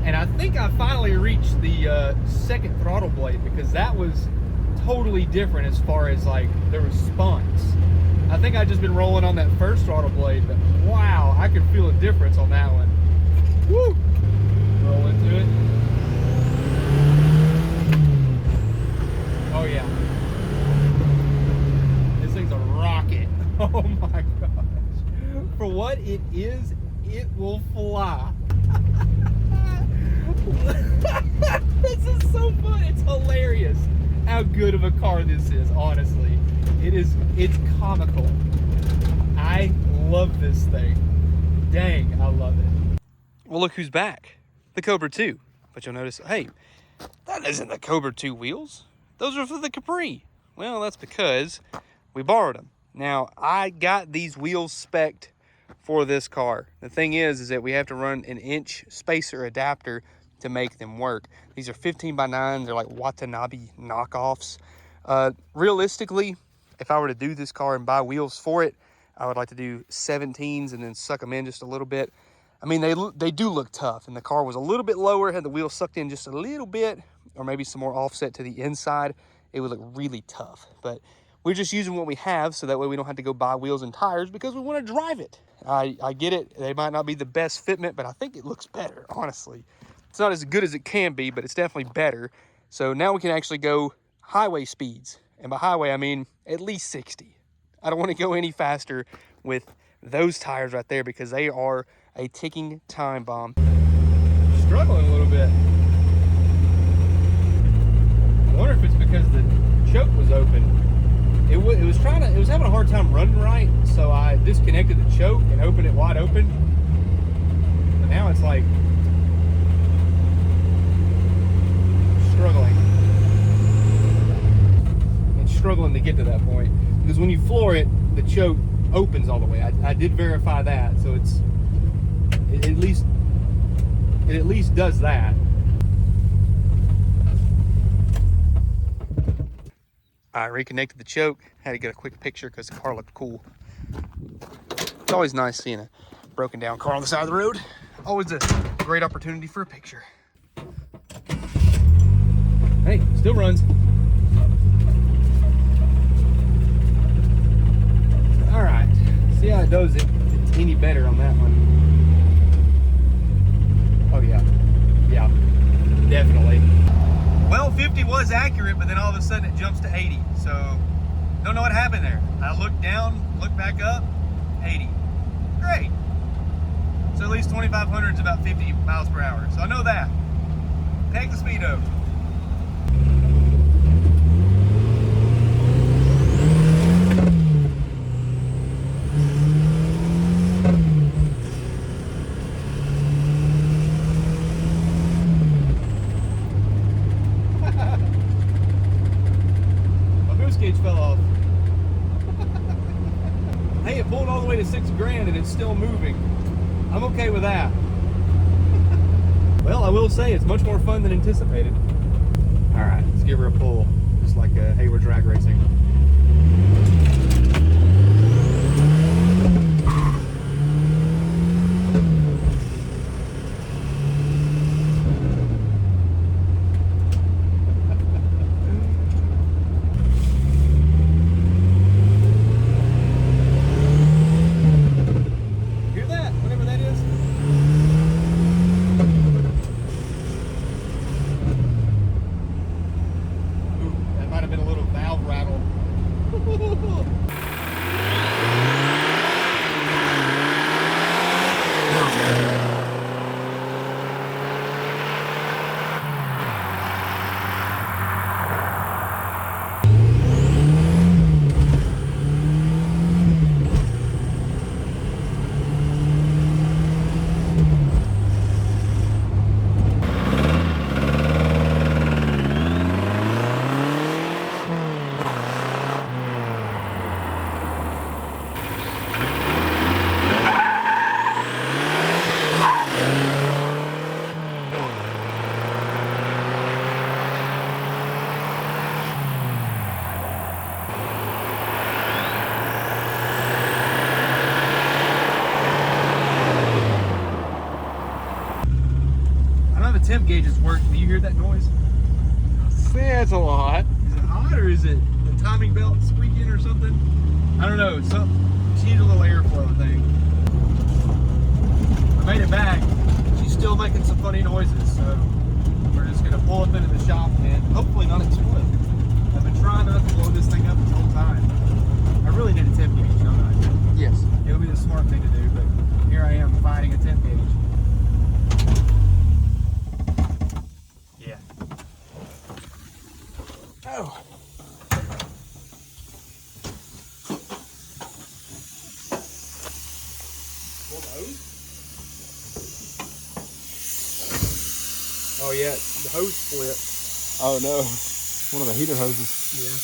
And I think I finally reached the second throttle blade, because that was totally different as far as like the response. I think I've just been rolling on that first throttle blade, but wow, I could feel a difference on that one. Woo! Roll into it. Oh yeah. This thing's a rocket. Oh my gosh. For what it is, it will fly. This is so fun. It's hilarious how good of a car this is, honestly. It's comical. I love this thing. Dang, I love it. Well, look who's back. The Cobra 2. But you'll notice, hey, that isn't the Cobra 2 wheels. Those are for the Capri. Well, that's because we borrowed them. Now, I got these wheels spec'd for this car. The thing is that we have to run an inch spacer adapter to make them work. These are 15x9s. They're like Watanabe knockoffs. Realistically, if I were to do this car and buy wheels for it, I would like to do 17s and then suck them in just a little bit. I mean, they do look tough, and the car was a little bit lower, had the wheels sucked in just a little bit, or maybe some more offset to the inside. It would look really tough, but we're just using what we have, so that way we don't have to go buy wheels and tires because we want to drive it. I get it. They might not be the best fitment, but I think it looks better, honestly. It's not as good as it can be, but it's definitely better. So now we can actually go highway speeds. And by highway, I mean at least 60. I don't want to go any faster with those tires right there because they are a ticking time bomb. Struggling a little bit. I wonder if it's because the choke was open. It was having a hard time running right, so I disconnected the choke and opened it wide open. But now it's like struggling. It's struggling to get to that point. Because when you floor it, the choke opens all the way. I did verify that, so it at least does that. I reconnected the choke. Had to get a quick picture because the car looked cool. It's always nice seeing a broken down car on the side of the road. Always a great opportunity for a picture. Hey, still runs. All right, see how it does. It's any better on that one. Oh yeah, yeah, definitely. Well, 50 was accurate, but then all of a sudden it jumps to 80. So, don't know what happened there. I looked down, looked back up, 80. Great. So at least 2,500 is about 50 miles per hour. So I know that. Take the speedo. Fell off. Hey, it pulled all the way to $6 grand and it's still moving. I'm okay with that. Well, I will say it's much more fun than anticipated. All right, let's give her a pull, just like Hayward drag racing. Temp gauges work. Do you hear that noise? Yeah, it's a lot. Is it hot or is it the timing belt squeaking or something? I don't know. She needs a little airflow thing. I made it back. She's still making some funny noises, so we're just gonna pull up into the shop and hopefully not explode. I've been trying not to blow this thing up this whole time. I really need a temp gauge, don't I? Yes. It'll be the smart thing to do, but here I am finding a temp gauge. Oh. Oh yeah, the hose split. Oh no. One of the heater hoses. Yeah.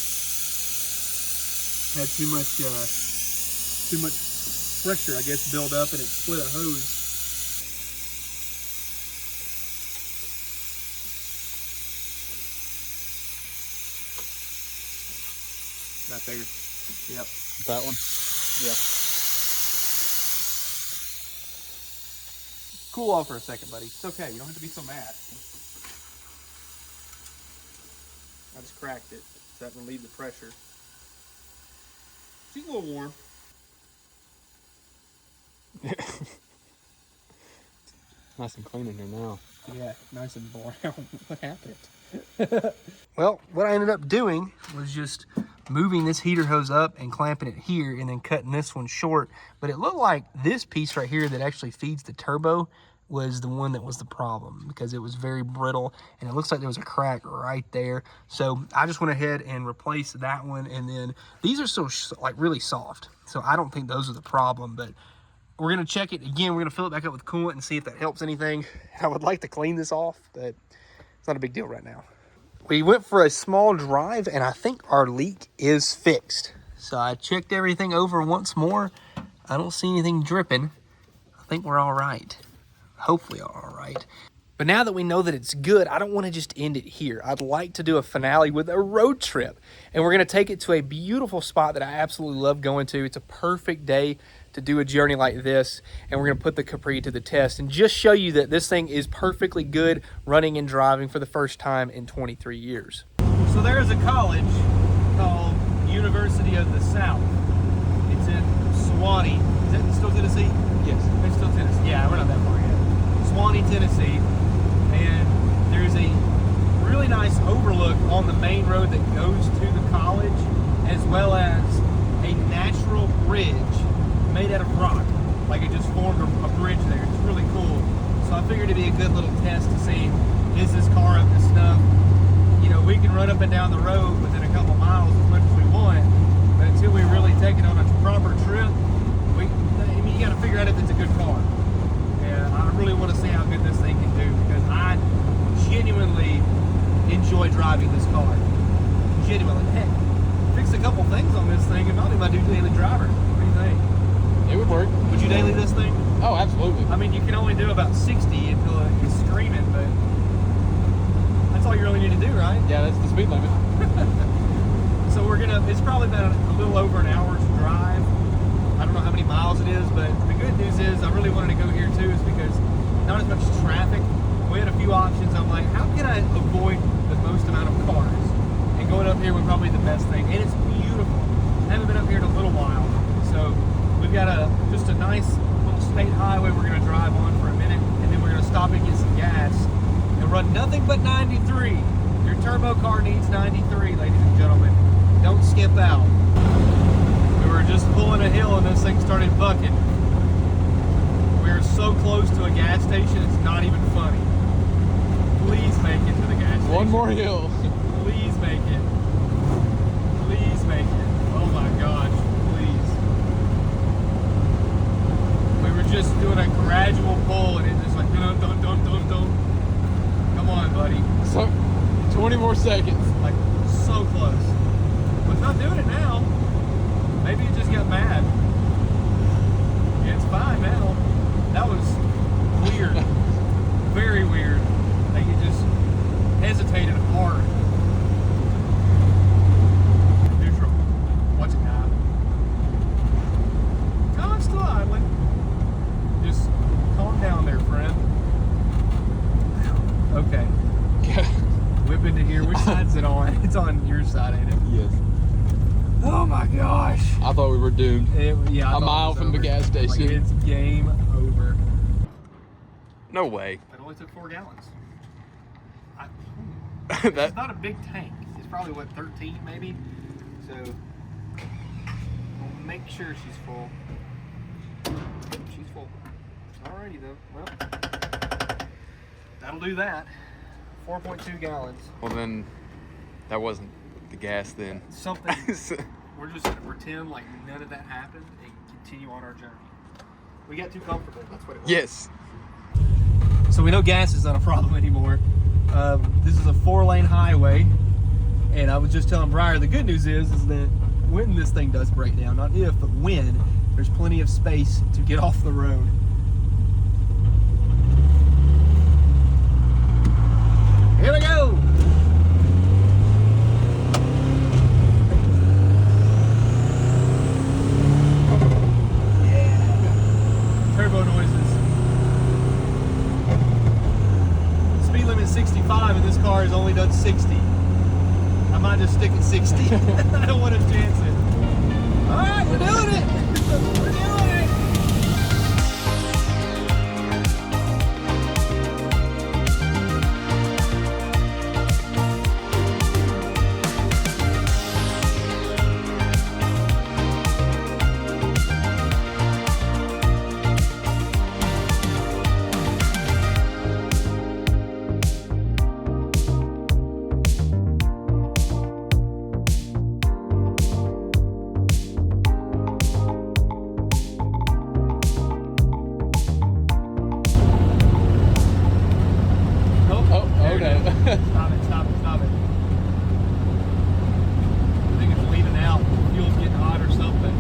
Had too much pressure, I guess, build up and it split a hose. Right there. Yep. That one? Yep. Cool off for a second, buddy. It's okay. You don't have to be so mad. I just cracked it. So that relieved the pressure. She's a little warm. Nice and clean in here now. Yeah, nice and brown. What happened? Well, what I ended up doing was just moving this heater hose up and clamping it here and then cutting this one short. But it looked like this piece right here that actually feeds the turbo was the one that was the problem, because it was very brittle and it looks like there was a crack right there. So I just went ahead and replaced that one, and then these are still like really soft, so I don't think those are the problem. But we're gonna check it again. We're gonna fill it back up with coolant and see if that helps anything. I would like to clean this off, but it's not a big deal right now. We went for a small drive and I think our leak is fixed. So I checked everything over once more. I don't see anything dripping. I think we're all right. Hopefully all right. But now that we know that it's good, I don't want to just end it here. I'd like to do a finale with a road trip. And we're going to take it to a beautiful spot that I absolutely love going to. It's a perfect day to do a journey like this. And we're going to put the Capri to the test and just show you that this thing is perfectly good running and driving for the first time in 23 years. So there's a college called University of the South. It's in Sewanee. Is that still Tennessee? Yes. It's still Tennessee. Yeah, we're not that far yet. Sewanee, Tennessee. And there's a really nice overlook on the main road that goes to the college, as well as a natural bridge made out of rock. Like it just formed a bridge there. It's really cool. So I figured it'd be a good little test to see, is this car up to snuff? You know, we can run up and down the road within a couple miles as much as we want, but until we really take it on a proper trip, you got to figure out if it's a good car. And I really want to see how good this thing can do, because I genuinely enjoy driving this car. Genuinely. Heck, fix a couple things on this thing and not be my new daily driver. What do you think? It would work. Would you daily this thing? Oh, absolutely. I mean, you can only do about 60 until it's screaming, but that's all you really need to do, right? Yeah, that's the speed limit. So it's probably about a little over an hour's drive. I don't know how many miles it is, but the good news is I really wanted to go here too, is because not as much traffic. We had a few options. I'm like, how can I avoid the most amount of cars? And going up here was probably the best thing. And it's beautiful. I haven't been up here in a little while. So we've got just a nice little state highway we're gonna drive on for a minute, and then we're gonna stop and get some gas and run nothing but 93. Your turbo car needs 93, ladies and gentlemen. Don't skip out. We were just pulling a hill and this thing started bucking. We're so close to a gas station, it's not even funny. Please make it to the gas station. One more hill. Please make it. Please make it. Oh my gosh, please. We were just doing a gradual pull and it just like dun dun dun dun dun. Come on, buddy. So, 20 more seconds. Like so close. But it's not doing it now. Maybe it just got mad. Yeah, it's fine now. That was weird. Very weird. Like it just hesitated hard. Neutral. Watch it now. No, I'm still idling. Just calm down there, friend. Okay. Yeah. Whip into here. Which side's it on? It's on your side, ain't it? Yes. Oh my gosh. I thought we were doomed. Yeah, I A thought mile it was from the over. gas station. Like, it's game over. No way. It only took 4 gallons. That It's not a big tank. It's probably, what, 13 maybe? So, we'll make sure she's full. She's full. Alrighty then. Well, that'll do that. 4.2 gallons. well then, that wasn't the gas then. Something. We're just going to pretend like none of that happened and continue on our journey. We got too comfortable. That's what it was. Yes. So we know gas is not a problem anymore. This is a 4-lane highway, and I was just telling Briar, the good news is that when this thing does break down, not if, but when, there's plenty of space to get off the road. Here we go! Turbo noises. Speed limit 65 and this car has only done 60. I might just stick at 60. I don't want to chance it. Alright, we're doing it! We're doing it! Stop it, stop it, stop it. I think it's leaving out. Fuel's getting hot or something.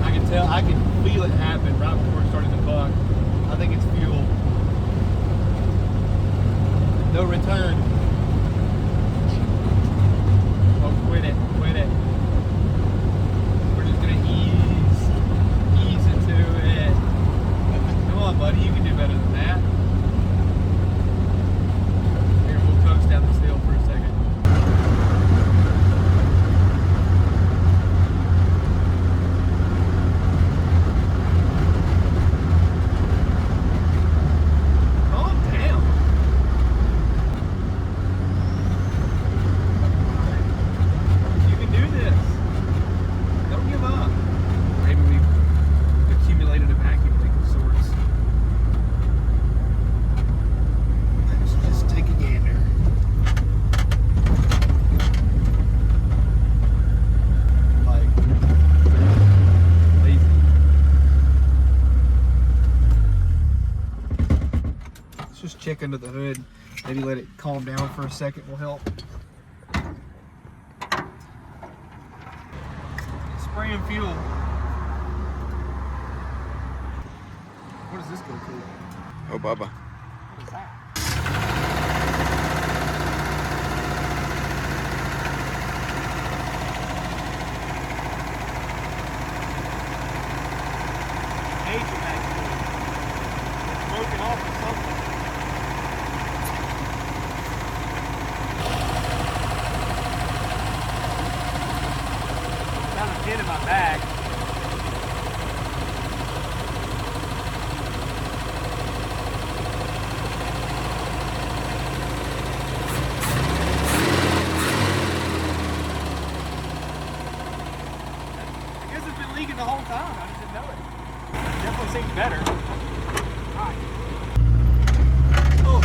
I can tell, I can feel it happen right before it started to buck. I think it's fuel. No return. Oh, quit it, quit it. We're just gonna ease into it. Come on, buddy, you can do better than that. Here, we'll coast down this hill for a second. Calm down. You can do this. Don't give up. Maybe we've accumulated a vacuum leak of sorts. Let's just take a gander. Like, lazy. Let's just check under the hood. Maybe let it calm down for a second will help. Spraying fuel. What does this go to? Oh, Bubba. What is that? Agent actually. It's broken off or something. Found a pin in my bag. I guess it's been leaking the whole time. I just didn't know it. Definitely seems better. Alright. Oh.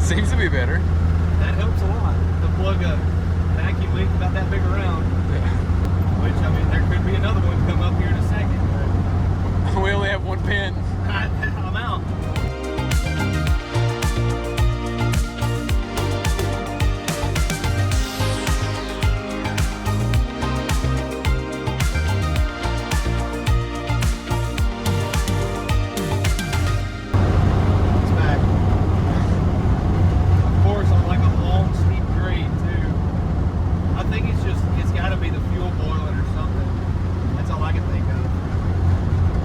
Seems to be better. That helps a lot to plug a vacuum leak about that big around. Which, I mean, there could be another one come up here in a second. But We only have one pin. I'm out. It's back. Of course, on like a long, steep grade too. I think it's got to be the fuel boiling or something. That's all I can think of.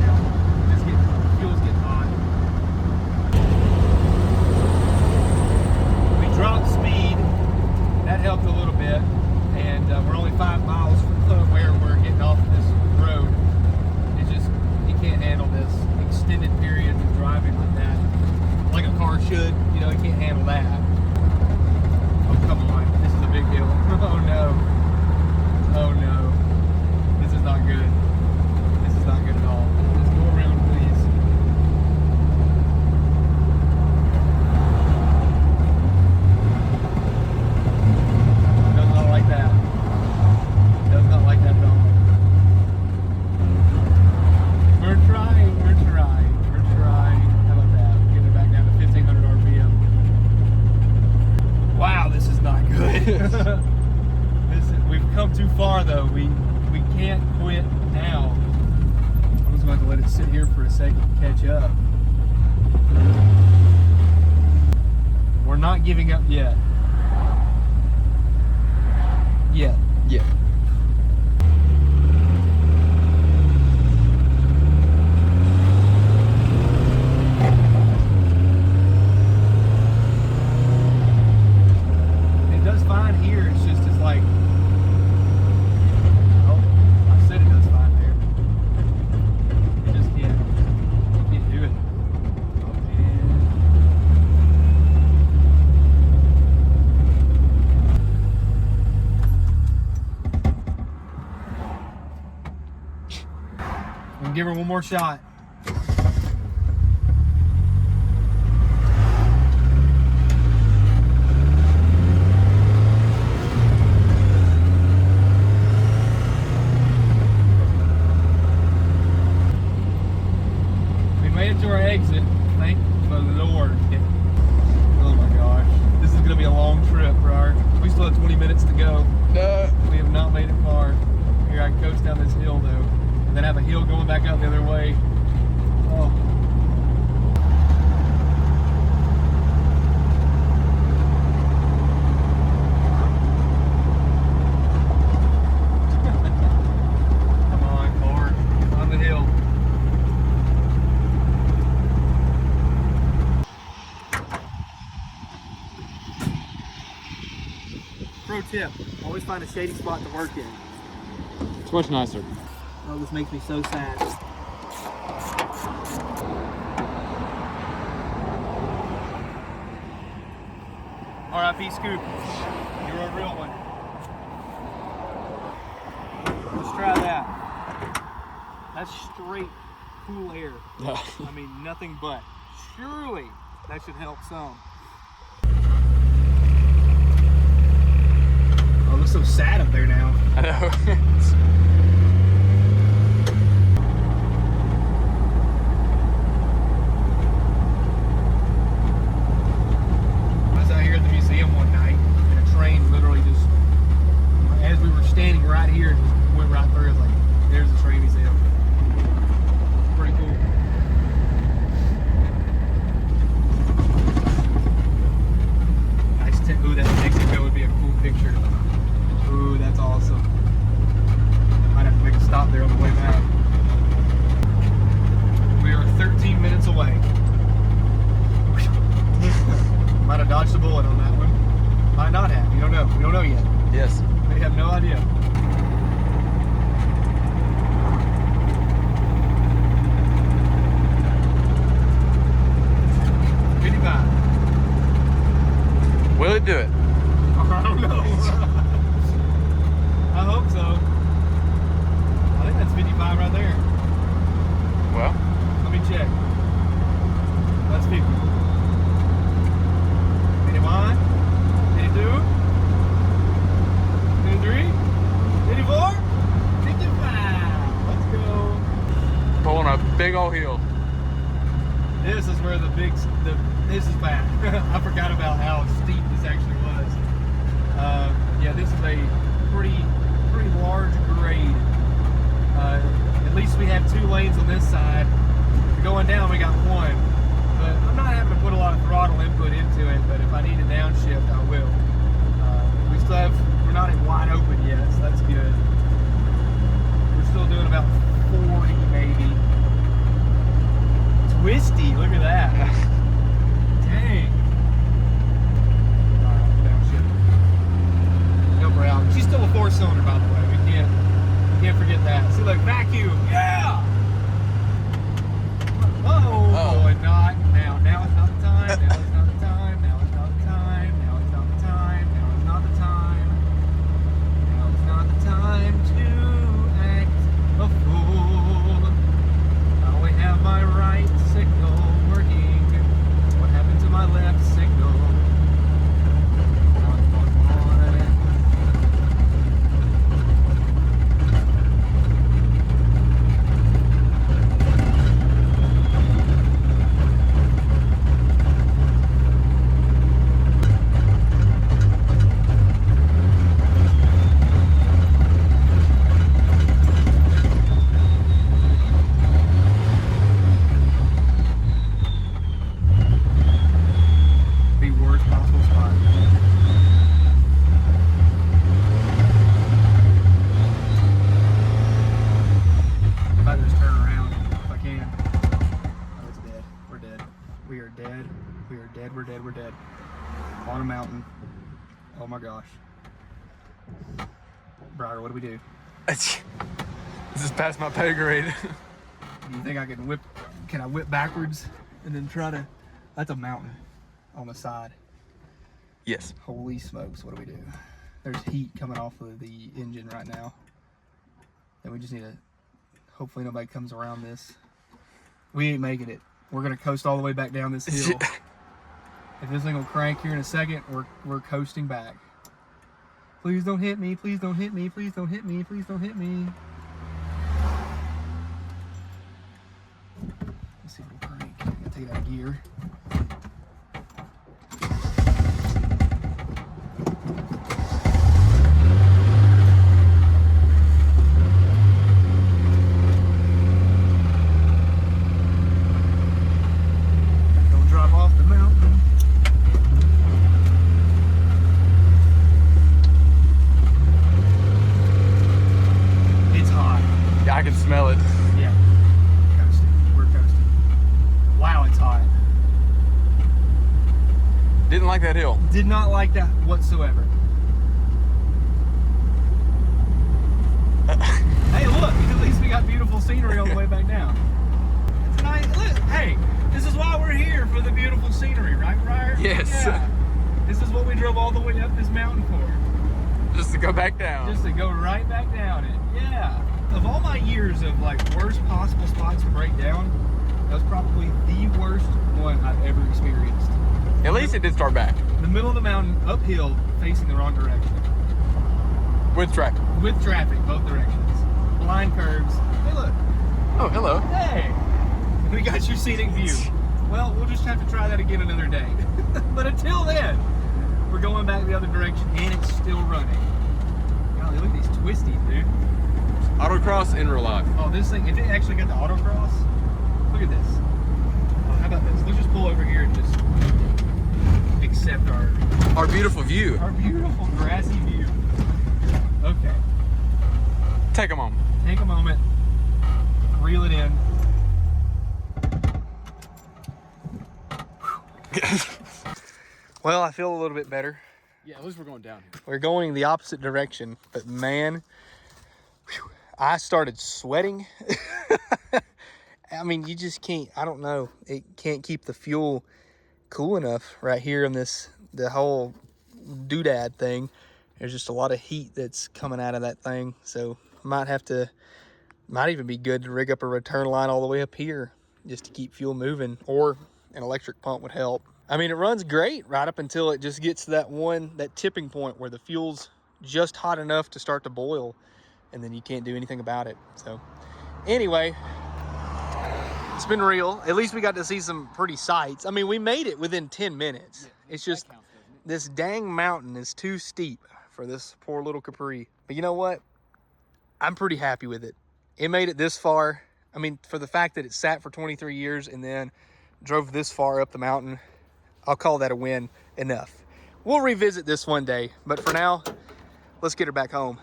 Yeah, fuel's getting hot. We dropped speed. That helped a little bit, and we're only 5 miles from where we're getting off this road. It's just you can't handle this extended period of driving like that, like a car should. You know, you can't handle that. Oh, come on. This is a big deal. Oh, no. Oh, no. This is not good. This is not good at all. Just go around, please. Does not like that. Does not like that at all. We're trying. We're trying. We're trying. How about that? Getting it back down to 1,500 RPM. Wow, this is not good. We've come too far though. We can't quit now. I'm just going to let it sit here for a second and catch up. We're not giving up yet. Yet. Yeah. It does fine here. It's just it's like. Oh, I said it does fine there. It just can't do it. Oh man. I'm gonna give her one more shot. Thank the Lord. Oh my gosh. This is gonna be a long trip for our, we still have 20 minutes to go. We have not made it far. Here I coast down this hill though. And then have a hill going back out the other way. Oh. Come on, car. On the hill. Pro tip, always find a shady spot to work in. It's much nicer. Oh, this makes me so sad. R.I.P. Scoop. You're a real one. Let's try that. That's straight cool air. I mean, nothing but. Surely that should help some. Oh, it looks so sad up there now. I know. I was out here at the museum one night, and a train literally just, as we were standing right here, it just went right through. It was like, there's the train museum. Pretty cool. Nice ooh, that Mexico would be a cool picture. Ooh, that's awesome. Might have to make a stop there on the way back. We are 13 minutes away. Might have dodged a bullet on that one. Might not have. You don't know. We don't know yet. Yes. We have no idea. Will it do it? I don't know. I hope so. I think that's 55 right there. Well, Let me check. That's 50. 81, 82, 83, 84, 55. Let's go. pulling a big old hill. This is where this is bad. I forgot about how steep this actually was. Yeah, this is a pretty large grade. At least we have 2 lanes on this side. Going down, we got 1. But I'm not having to put a lot of throttle input into it, but if I need to downshift, I will. We're not in wide open yet, so that's good. We're still doing about 40 maybe. Twisty, look at that. Dang. Alright, downshift. Help her out. She's still a 4-cylinder, by the way. We can't forget that. See, look, vacuum. Yeah! Oh, and not now. Now is not the time. Now is not the time. Now is not the time. Now is not the time. Now is not the time. Now is not the time to act a fool. I only have my right signal working. What happened to my left signal? We're dead. On a mountain. Oh my gosh. Briar, what do we do? This is past my pay grade. Do you think I can I whip backwards and then try to, that's a mountain on the side. Yes. Holy smokes, what do we do? There's heat coming off of the engine right now. And we just need to, hopefully nobody comes around this. We ain't making it. We're gonna coast all the way back down this hill. If this thing will crank here in a second, we're coasting back. Please don't hit me, please don't hit me, please don't hit me, please don't hit me. Let's see if it'll crank. It get out of gear. Don't drop off the mountain. It's hot. Yeah, I can smell it. Yeah. Coasting. We're coasting. Wow, it's hot. Didn't like that hill. Did not like that whatsoever. Hey, look, at least we got beautiful scenery on the way back down. It's nice. Look, hey, this is why we're here, for the beautiful scenery, right, Briar? Yes. Yeah. This is what we drove all the way up this mountain for. Just to go back down. Just to go right back down it. Yeah. Of all my years of like worst possible spots to break down, that was probably the worst one I've ever experienced. At least it did start back. The middle of the mountain, uphill, facing the wrong direction. With traffic. With traffic, both directions. Blind curves. Hey, look. Oh, hello. Hey. We got your scenic view. Well, we'll just have to try that again another day. But until then, we're going back the other direction, and it's still running. Golly, look at these twisties, dude. Autocross in real life. Oh, this thing, if it actually got the autocross, look at this. Oh, how about this? Let's just pull over here and just accept Our beautiful view. our beautiful grassy view. Okay. Take a moment. Take a moment, reel it in. Well, I feel a little bit better. Yeah, at least we're going down here. We're going the opposite direction, but man, whew, I started sweating. I mean, you just can't, I don't know, it can't keep the fuel cool enough right here in the whole doodad thing. There's just a lot of heat that's coming out of that thing, so might even be good to rig up a return line all the way up here just to keep fuel moving, or an electric pump would help. I mean, it runs great right up until it just gets to that tipping point where the fuel's just hot enough to start to boil, and then you can't do anything about it. So anyway, it's been real. At least we got to see some pretty sights. I mean, we made it within 10 minutes. It's just this dang mountain is too steep for this poor little Capri. But you know what? I'm pretty happy with it. It made it this far. I mean, for the fact that it sat for 23 years and then drove this far up the mountain, I'll call that a win enough. We'll revisit this one day, but for now, let's get her back home.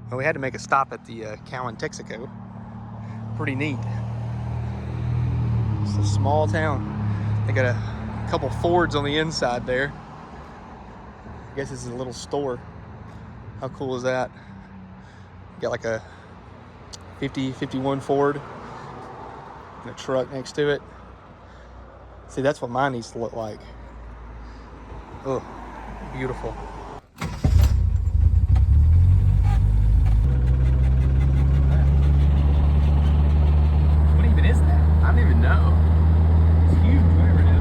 Well, we had to make a stop at the Cow in Texaco. Pretty neat. It's a small town. They got a couple Fords on the inside there. I guess this is a little store. How cool is that? Got like a 51 Ford and a truck next to it. See, that's what mine needs to look like. Oh, beautiful. What even is that? I don't even know. It's huge, whatever it is.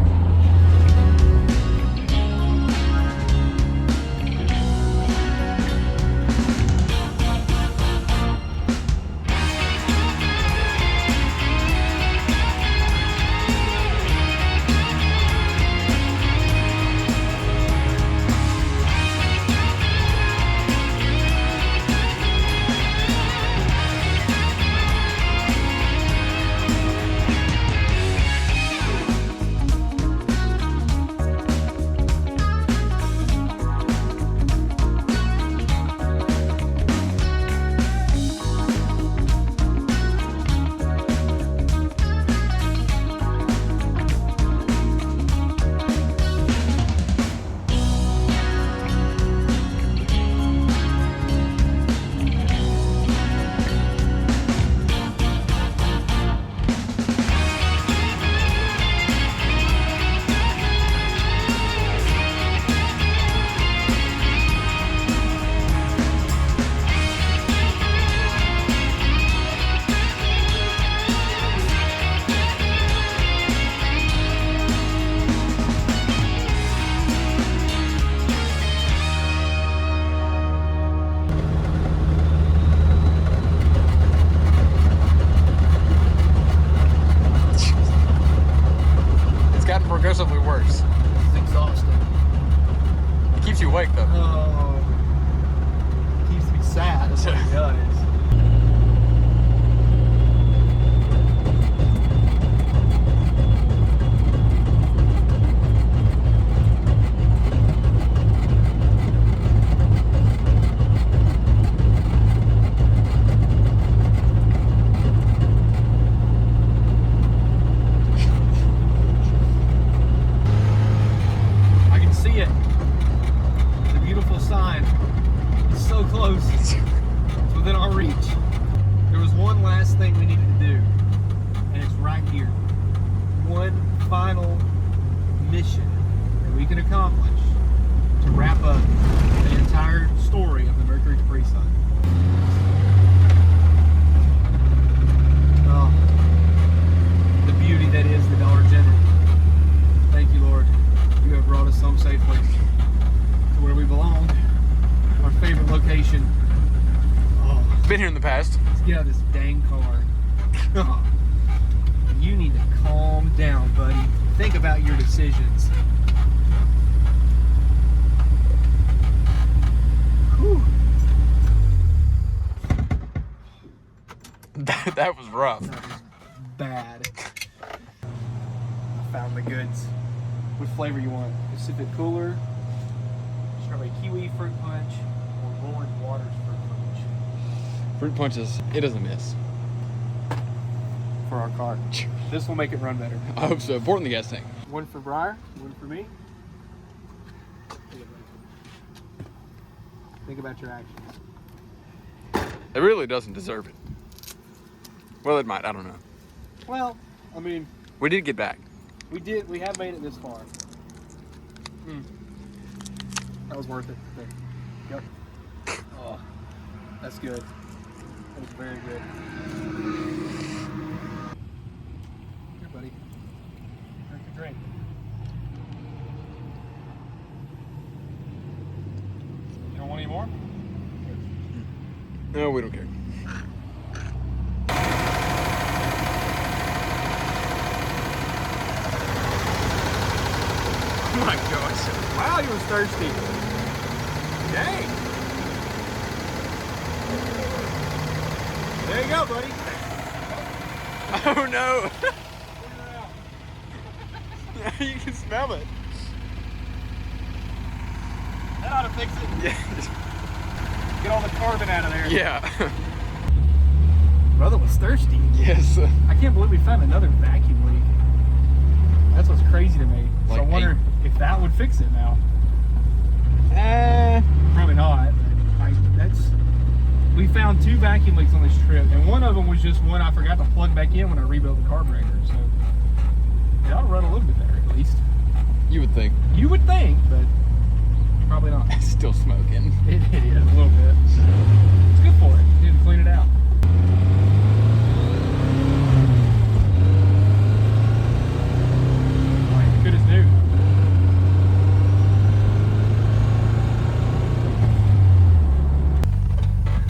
progressively worse. It's exhausting. It keeps you awake, though. Oh, keeps me sad. That's what it does. Been here in the past. Let's get out of this dang car. You need to calm down, buddy. Think about your decisions. Whew. That was rough. That was bad. I found the goods. What flavor you want? Pacific Cooler, strawberry kiwi fruit punch, or Rolling Waters fruit punch? Fruit punches, it doesn't miss. For our car. This will make it run better. I hope so. Pour it in the gas tank. One for Briar, one for me. Think about your actions. It really doesn't deserve it. Well, it might. I don't know. Well, I mean, We did get back. we have made it this far. That was worth it. Yep. Oh, that's good. That was very good. Here, buddy. Drink a drink. You don't want any more? No, we don't care. Oh my gosh. Wow, he was thirsty. Dang. There you go, buddy. Oh no! You can smell it. That ought to fix it. Yeah. Get all the carbon out of there. Yeah. Brother was thirsty. Yes. I can't believe we found another vacuum leak. That's what's crazy to me. So Like I wonder if that would fix it now. Probably not. But we found 2 vacuum leaks on this trip, and one of them was just one I forgot to plug back in when I rebuilt the carburetor. So it ought to run a little bit better, at least. You would think. You would think, but probably not. It's still smoking. It is a little bit. It's good for it. You need to clean it out. Like, good as new.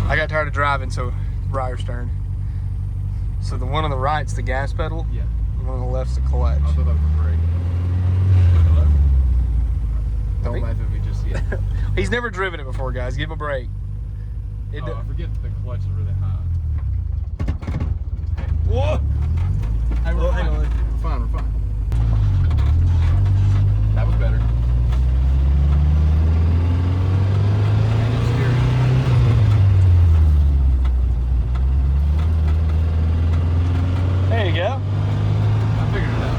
I got tired of driving, so Briar's turn. So the one on the right's the gas pedal. Yeah. The one on the left's the clutch. I thought that was great. Don't Think- laugh if we just see it. He's never driven it before, guys. Give him a break. It I forget that the clutch is really high. Whoa! Hey, Well, hang on. We're fine, we're fine. That was better. There you go. I figured it out.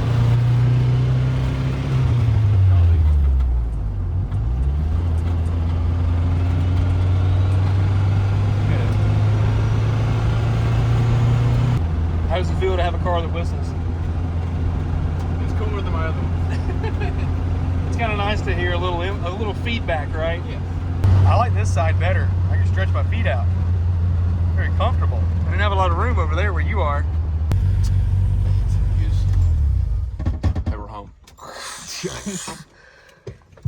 How does it feel to have a car that whistles? It's cooler than my other one. It's kind of nice to hear a little feedback, right? Yeah. I like this side better. I can stretch my feet out. Very comfortable. I didn't have a lot of room over there where you are. Hey, we're home.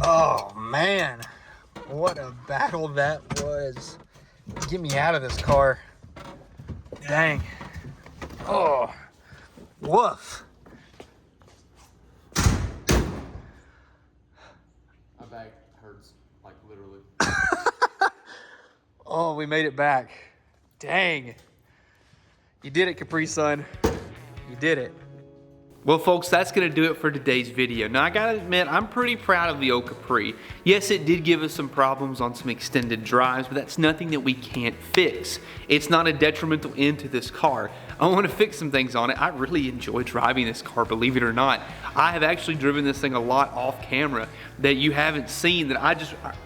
Oh man, what a battle that was. Get me out of this car. Dang. Oh, woof. hurts, like literally. Oh, we made it back. Dang. You did it, Capri Sun. You did it. Well, folks, that's going to do it for today's video. Now, I gotta admit, I'm pretty proud of the old Capri. Yes, it did give us some problems on some extended drives, but that's nothing that we can't fix. It's not a detrimental end to this car. I want to fix some things on it. I really enjoy driving this car, believe it or not. I have actually driven this thing a lot off camera that you haven't seen, that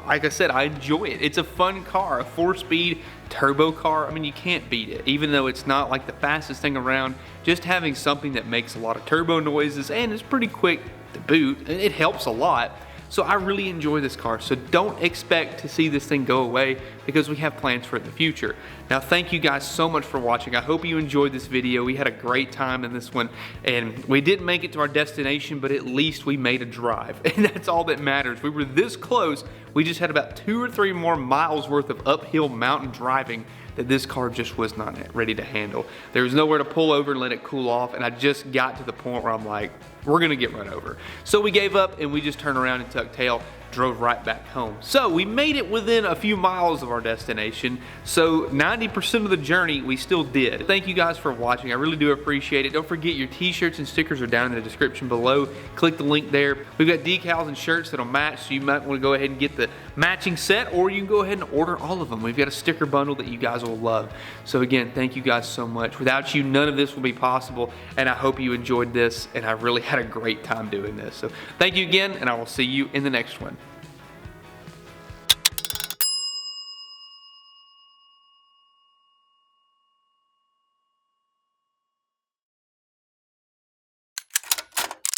like I said, I enjoy it. It's a fun car, a 4-speed turbo car. I mean, you can't beat it. Even though it's not like the fastest thing around, just having something that makes a lot of turbo noises and is pretty quick to boot, it helps a lot. So I really enjoy this car. So don't expect to see this thing go away, because we have plans for it in the future. Now, thank you guys so much for watching. I hope you enjoyed this video. We had a great time in this one, and we didn't make it to our destination, but at least we made a drive, and that's all that matters. We were this close. We just had about 2 or 3 more miles worth of uphill mountain driving that this car just was not ready to handle. There was nowhere to pull over and let it cool off, and I just got to the point where I'm like, we're gonna get run over. So we gave up, and we just turned around and tucked tail, drove right back home. So we made it within a few miles of our destination, so 90% of the journey we still did. Thank you guys for watching. I really do appreciate it. Don't forget, your t-shirts and stickers are down in the description below. Click the link there. We've got decals and shirts that'll match, so you might want to go ahead and get the matching set, or you can go ahead and order all of them. We've got a sticker bundle that you guys will love. So again, thank you guys so much. Without you, none of this will be possible, and I hope you enjoyed this, and I really had a great time doing this. So thank you again, and I will see you in the next one.